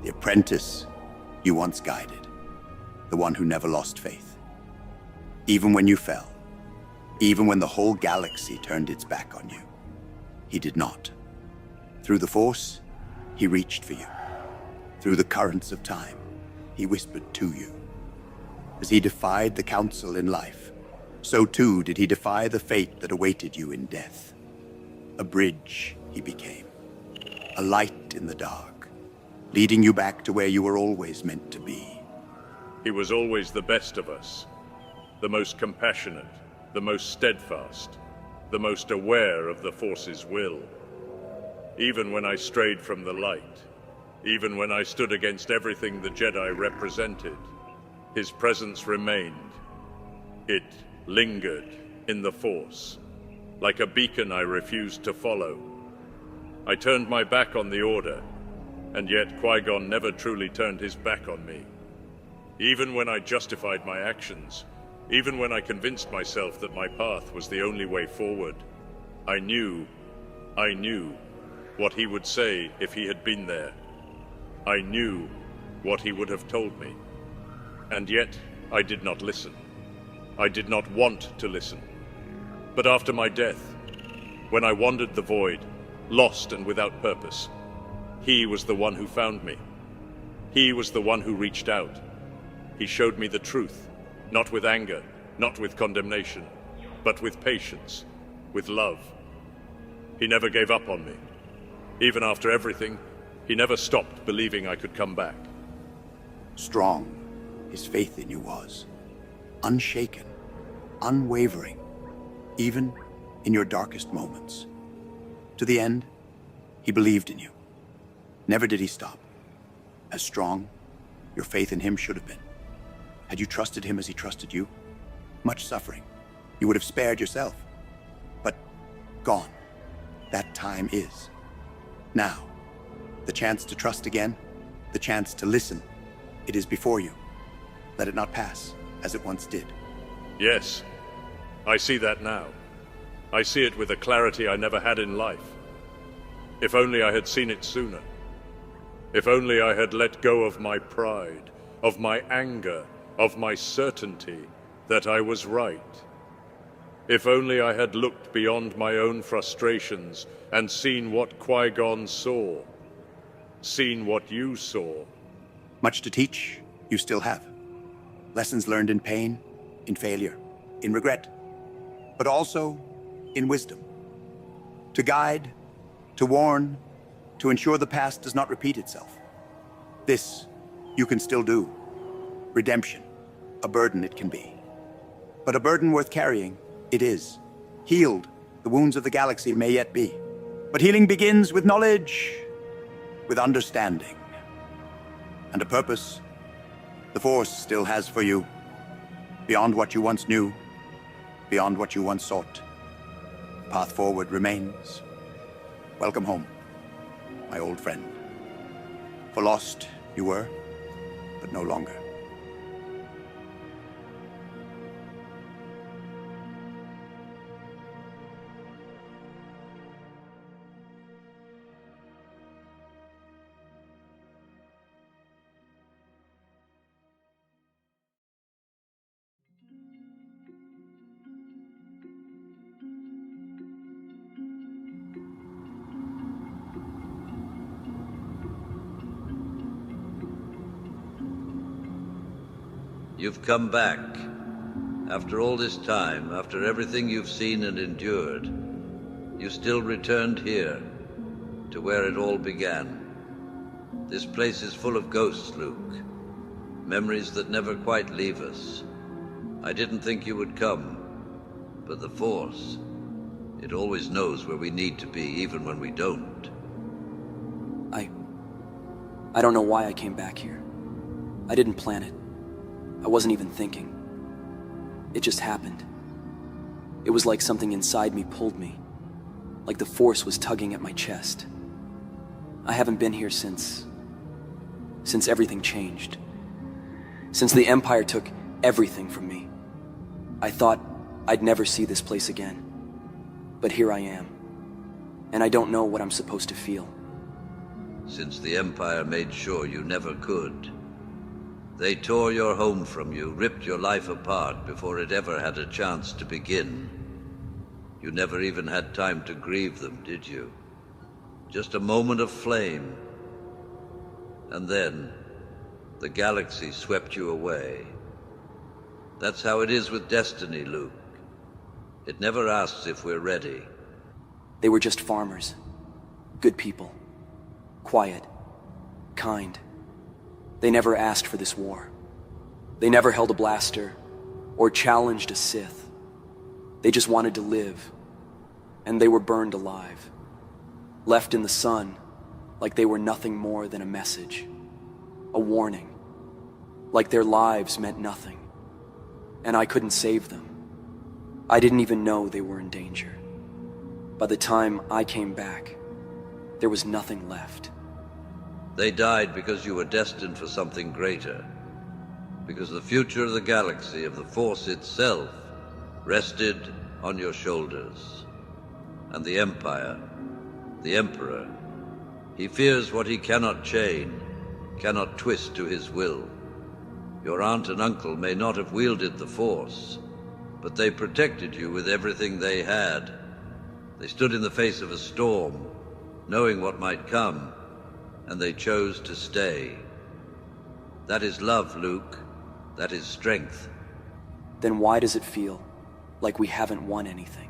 The apprentice you once guided. The one who never lost faith. Even when you fell. Even when the whole galaxy turned its back on you. He did not. Through the Force, he reached for you. Through the currents of time, he whispered to you. As he defied the Council in life, so too did he defy the fate that awaited you in death. A bridge he became. A light in the dark, leading you back to where you were always meant to be. He was always the best of us, the most compassionate, the most steadfast, the most aware of the Force's will. Even when I strayed from the light, even when I stood against everything the Jedi represented, his presence remained. It lingered in the Force, like a beacon I refused to follow. I turned my back on the Order, and yet Qui-Gon never truly turned his back on me. Even when I justified my actions, even when I convinced myself that my path was the only way forward, I knew what he would say if he had been there. I knew what he would have told me. And yet, I did not listen. I did not want to listen. But after my death, when I wandered the void, lost and without purpose, he was the one who found me. He was the one who reached out. He showed me the truth, not with anger, not with condemnation, but with patience, with love. He never gave up on me. Even after everything, he never stopped believing I could come back. Strong, his faith in you was. Unshaken, unwavering, even in your darkest moments. To the end, he believed in you. Never did he stop. As strong, your faith in him should have been. Had you trusted him as he trusted you, much suffering, you would have spared yourself. But gone. That time is. Now, the chance to trust again, the chance to listen, it is before you. Let it not pass, as it once did. Yes, I see that now. I see it with a clarity I never had in life. If only I had seen it sooner. If only I had let go of my pride, of my anger, of my certainty that I was right. If only I had looked beyond my own frustrations and seen what Qui-Gon saw. Seen what you saw. Much to teach, you still have. Lessons learned in pain, in failure, in regret, but also in wisdom. To guide, to warn, to ensure the past does not repeat itself. This you can still do. Redemption, a burden it can be. But a burden worth carrying, it is. Healed, the wounds of the galaxy may yet be. But healing begins with knowledge, with understanding. And a purpose the Force still has for you. Beyond what you once knew, beyond what you once sought. Path forward remains. Welcome home, my old friend. For lost you were, but no longer. You've come back. After all this time, after everything you've seen and endured, you still returned here, to where it all began. This place is full of ghosts, Luke. Memories that never quite leave us. I didn't think you would come, but the Force, it always knows where we need to be, even when we don't. I don't know why I came back here. I didn't plan it. I wasn't even thinking. It just happened. It was like something inside me pulled me, like the Force was tugging at my chest. I haven't been here since everything changed. Since the Empire took everything from me. I thought I'd never see this place again. But here I am, and I don't know what I'm supposed to feel. Since the Empire made sure you never could. They tore your home from you, ripped your life apart before it ever had a chance to begin. You never even had time to grieve them, did you? Just a moment of flame. And then, the galaxy swept you away. That's how it is with destiny, Luke. It never asks if we're ready. They were just farmers. Good people. Quiet. Kind. They never asked for this war. They never held a blaster or challenged a Sith. They just wanted to live, and they were burned alive, left in the sun like they were nothing more than a message, a warning, like their lives meant nothing, and I couldn't save them. I didn't even know they were in danger. By the time I came back, there was nothing left. They died because you were destined for something greater. Because the future of the galaxy, of the Force itself, rested on your shoulders. And the Empire, the Emperor, he fears what he cannot chain, cannot twist to his will. Your aunt and uncle may not have wielded the Force, but they protected you with everything they had. They stood in the face of a storm, knowing what might come, and they chose to stay. That is love, Luke. That is strength. Then why does it feel like we haven't won anything?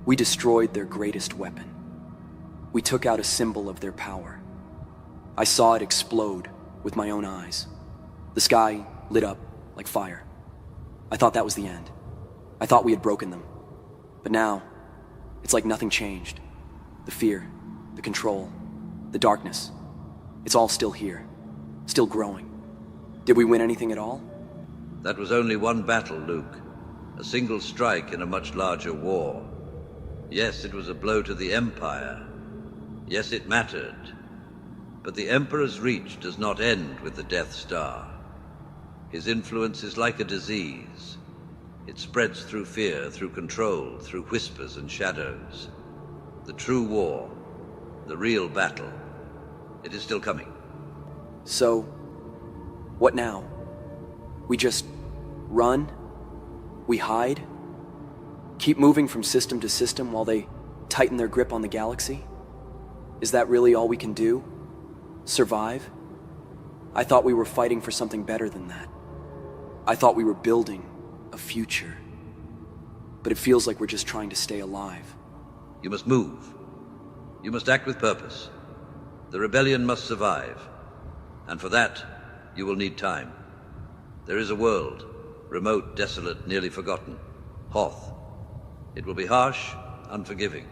We destroyed their greatest weapon. We took out a symbol of their power. I saw it explode with my own eyes. The sky lit up like fire. I thought that was the end. I thought we had broken them. But now, it's like nothing changed. The fear, the control, the darkness. It's all still here, still growing. Did we win anything at all? That was only one battle, Luke. A single strike in a much larger war. Yes, it was a blow to the Empire. Yes, it mattered. But the Emperor's reach does not end with the Death Star. His influence is like a disease. It spreads through fear, through control, through whispers and shadows. The true war, the real battle, it is still coming. So, what now? We just run? We hide? Keep moving from system to system while they tighten their grip on the galaxy? Is that really all we can do? Survive? I thought we were fighting for something better than that. I thought we were building a future. But it feels like we're just trying to stay alive. You must move. You must act with purpose. The rebellion must survive. And for that, you will need time. There is a world, remote, desolate, nearly forgotten. Hoth. It will be harsh, unforgiving.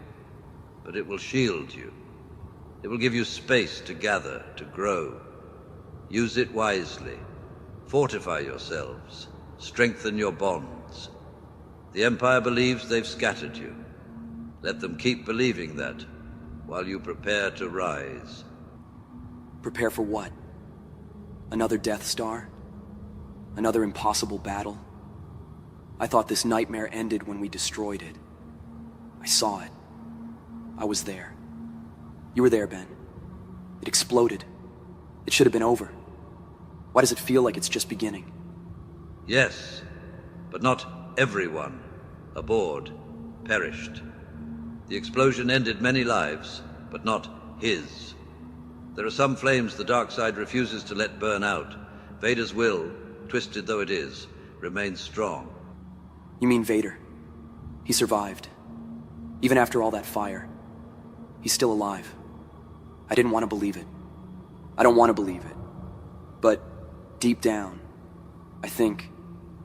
But it will shield you. It will give you space to gather, to grow. Use it wisely. Fortify yourselves. Strengthen your bonds. The Empire believes they've scattered you. Let them keep believing that, while you prepare to rise. Prepare for what? Another Death Star? Another impossible battle? I thought this nightmare ended when we destroyed it. I saw it. I was there. You were there, Ben. It exploded. It should have been over. Why does it feel like it's just beginning? Yes, but not everyone aboard perished. The explosion ended many lives, but not his. There are some flames the dark side refuses to let burn out. Vader's will, twisted though it is, remains strong. You mean Vader? He survived. Even after all that fire. He's still alive. I didn't want to believe it. I don't want to believe it. But deep down, I think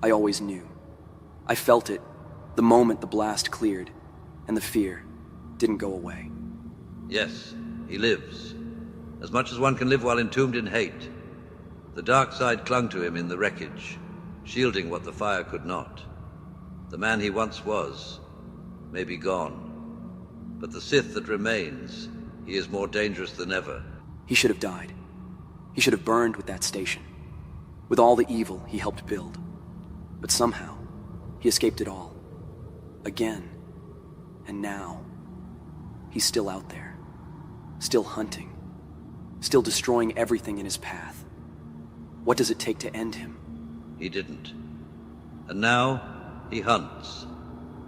I always knew. I felt it the moment the blast cleared, and the fear didn't go away. Yes, he lives. As much as one can live while entombed in hate. The dark side clung to him in the wreckage, shielding what the fire could not. The man he once was may be gone. But the Sith that remains, he is more dangerous than ever. He should have died. He should have burned with that station, with all the evil he helped build. But somehow, he escaped it all. Again. And now, he's still out there. Still hunting. Still destroying everything in his path. What does it take to end him? He didn't. And now, he hunts.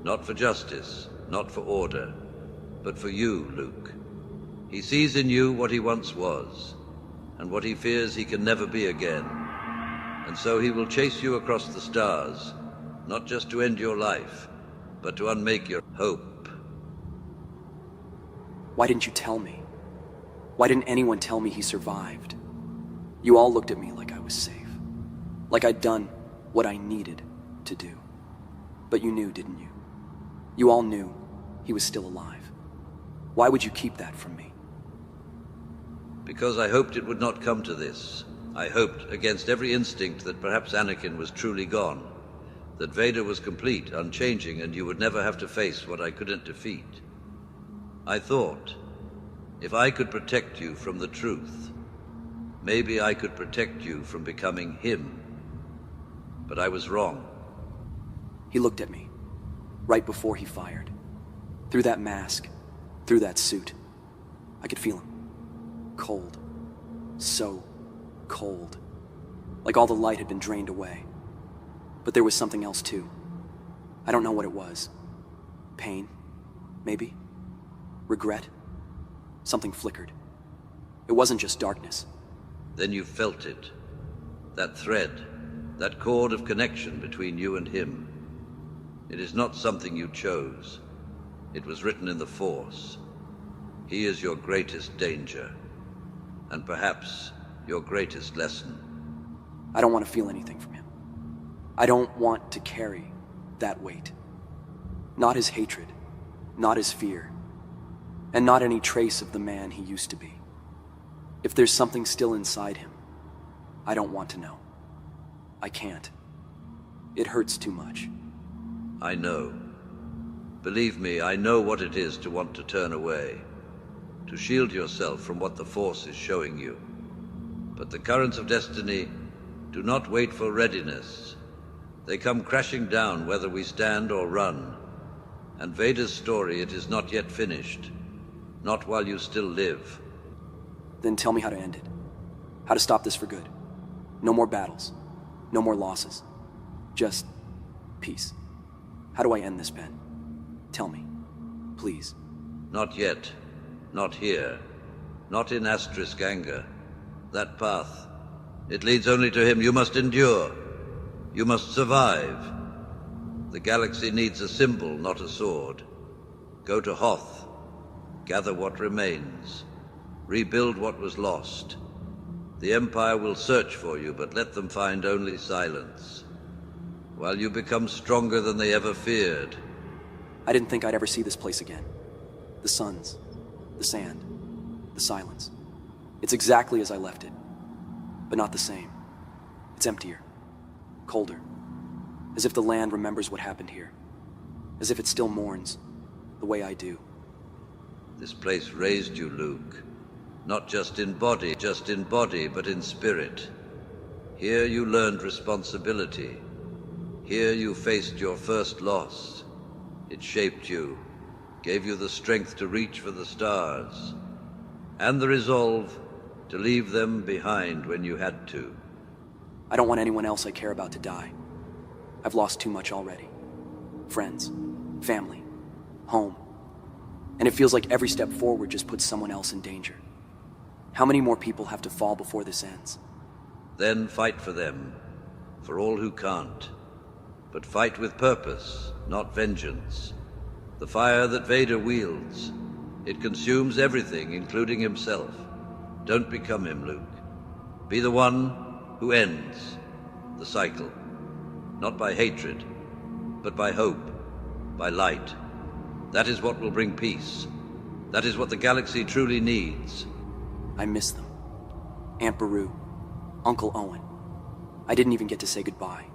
Not for justice, not for order, but for you, Luke. He sees in you what he once was, and what he fears he can never be again. And so he will chase you across the stars, not just to end your life, but to unmake your hope. Why didn't you tell me? Why didn't anyone tell me he survived? You all looked at me like I was safe. Like I'd done what I needed to do. But you knew, didn't you? You all knew he was still alive. Why would you keep that from me? Because I hoped it would not come to this. I hoped, against every instinct, that perhaps Anakin was truly gone. That Vader was complete, unchanging, and you would never have to face what I couldn't defeat. I thought, if I could protect you from the truth, maybe I could protect you from becoming him. But I was wrong. He looked at me, right before he fired. Through that mask, through that suit. I could feel him. Cold. So cold. Like all the light had been drained away. But there was something else too. I don't know what it was. Pain, maybe? Regret? Something flickered. It wasn't just darkness. Then you felt it. That thread, that cord of connection between you and him. It is not something you chose. It was written in the Force. He is your greatest danger, and perhaps your greatest lesson. I don't want to feel anything from him. I don't want to carry that weight. Not his hatred, not his fear, and not any trace of the man he used to be. If there's something still inside him, I don't want to know. I can't. It hurts too much. I know. Believe me, I know what it is to want to turn away, to shield yourself from what the Force is showing you. But the currents of destiny do not wait for readiness. They come crashing down whether we stand or run. And Vader's story, it is not yet finished. Not while you still live. Then tell me how to end it. How to stop this for good. No more battles. No more losses. Just peace. How do I end this, Ben? Tell me. Please. Not yet. Not here. Not in *anger. That path. It leads only to him. You must endure. You must survive. The galaxy needs a symbol, not a sword. Go to Hoth. Gather what remains. Rebuild what was lost. The Empire will search for you, but let them find only silence. While you become stronger than they ever feared. I didn't think I'd ever see this place again. The suns, the sand, the silence. It's exactly as I left it, but not the same. It's emptier, colder, as if the land remembers what happened here, as if it still mourns the way I do. This place raised you, Luke. Not just in body, but in spirit. Here you learned responsibility. Here you faced your first loss. It shaped you, gave you the strength to reach for the stars, and the resolve to leave them behind when you had to. I don't want anyone else I care about to die. I've lost too much already. Friends, family, home. And it feels like every step forward just puts someone else in danger. How many more people have to fall before this ends? Then fight for them, for all who can't. But fight with purpose, not vengeance. The fire that Vader wields, it consumes everything, including himself. Don't become him, Luke. Be the one who ends the cycle. Not by hatred, but by hope, by light. That is what will bring peace. That is what the galaxy truly needs. I miss them. Aunt Beru, Uncle Owen. I didn't even get to say goodbye.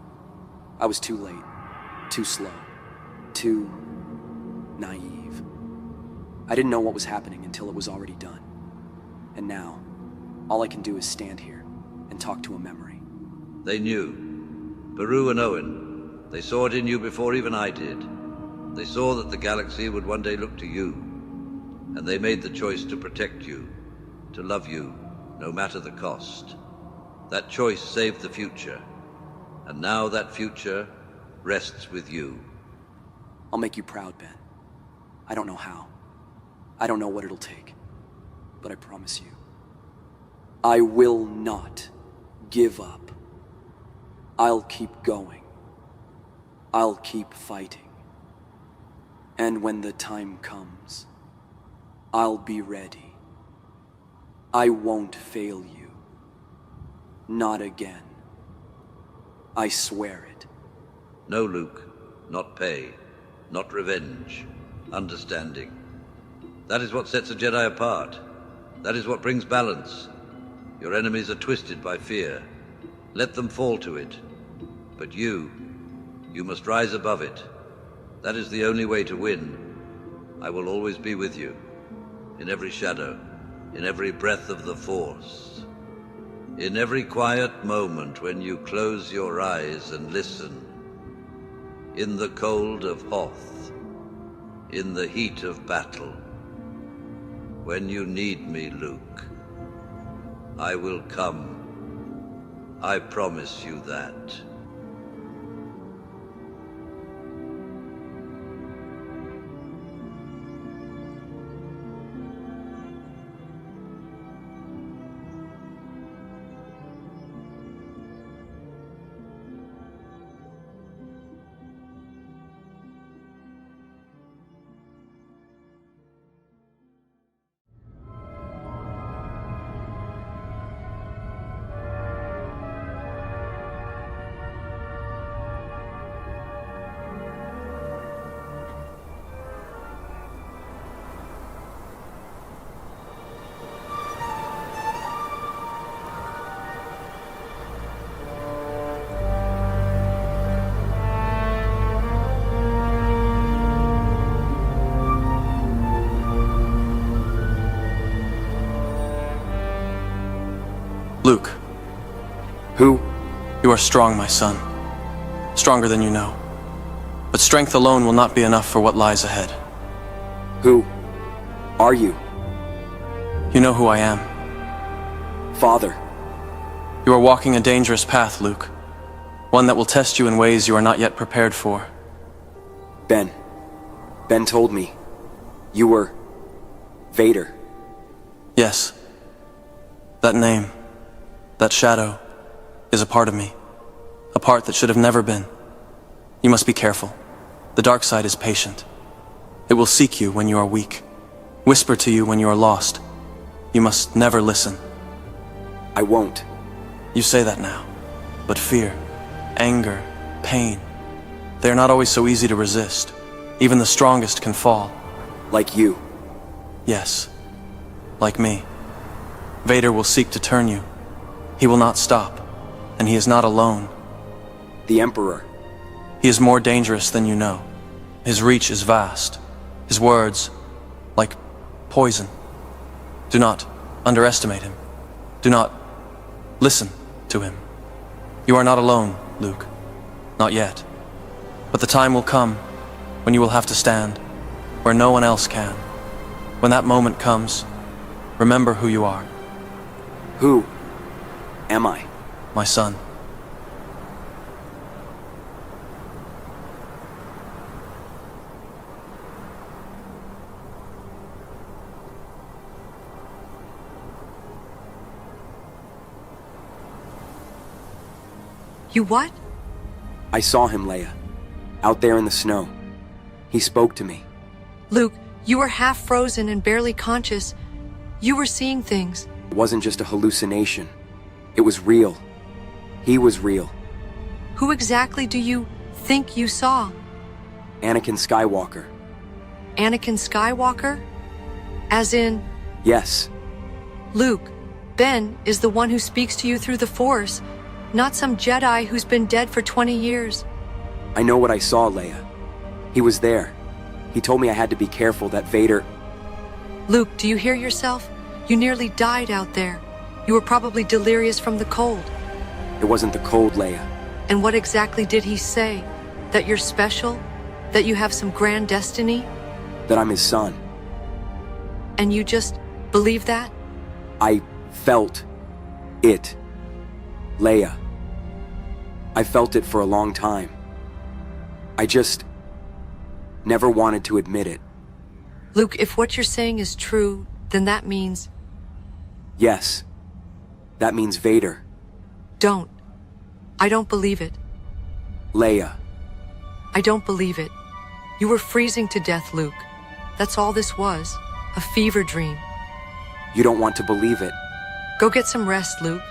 I was too late, too slow, too naive. I didn't know what was happening until it was already done. And now, all I can do is stand here and talk to a memory. They knew. Beru and Owen. They saw it in you before even I did. They saw that the galaxy would one day look to you. And they made the choice to protect you, to love you, no matter the cost. That choice saved the future. And now that future rests with you. I'll make you proud, Ben. I don't know how. I don't know what it'll take. But I promise you, I will not give up. I'll keep going. I'll keep fighting. And when the time comes, I'll be ready. I won't fail you. Not again. I swear it. No, Luke. Not pay. Not revenge. Understanding. That is what sets a Jedi apart. That is what brings balance. Your enemies are twisted by fear. Let them fall to it. But you must rise above it. That is the only way to win. I will always be with you. In every shadow. In every breath of the Force. In every quiet moment when you close your eyes and listen. In the cold of Hoth. In the heat of battle. When you need me, Luke, I will come. I promise you that. Luke. Who? You are strong, my son. Stronger than you know. But strength alone will not be enough for what lies ahead. Who are you? You know who I am. Father. You are walking a dangerous path, Luke. One that will test you in ways you are not yet prepared for. Ben. Ben told me you were Vader. Yes. That name, that shadow, is a part of me. a part that should have never been. You must be careful. The dark side is patient. It will seek you when you are weak, whisper to you when you are lost. You must never listen. I won't. You say that now, but fear, anger, pain, they are not always so easy to resist. Even the strongest can fall. Like you. Yes, like me. Vader will seek to turn you. He will not stop, and he is not alone. The Emperor. He is more dangerous than you know. His reach is vast. His words, like poison. Do not underestimate him. Do not listen to him. You are not alone, Luke. Not yet. But the time will come when you will have to stand where no one else can. When that moment comes, remember who you are. Who am I? My son. You what? I saw him, Leia. Out there in the snow. He spoke to me. Luke, you were half frozen and barely conscious. You were seeing things. It wasn't just a hallucination. It was real. He was real. Who exactly do you think you saw? Anakin Skywalker. Anakin Skywalker? As in... Yes. Luke, Ben is the one who speaks to you through the Force, not some Jedi who's been dead for 20 years. I know what I saw, Leia. He was there. He told me I had to be careful that Vader... Luke, do you hear yourself? You nearly died out there. You were probably delirious from the cold. It wasn't the cold, Leia. And what exactly did he say? That you're special? That you have some grand destiny? That I'm his son. And you just believe that? I felt it. Leia. I felt it for a long time. I just never wanted to admit it. Luke, if what you're saying is true, then that means... Yes. That means Vader. Don't. I don't believe it. Leia. I don't believe it. You were freezing to death, Luke. That's all this was. A fever dream. You don't want to believe it. Go get some rest, Luke.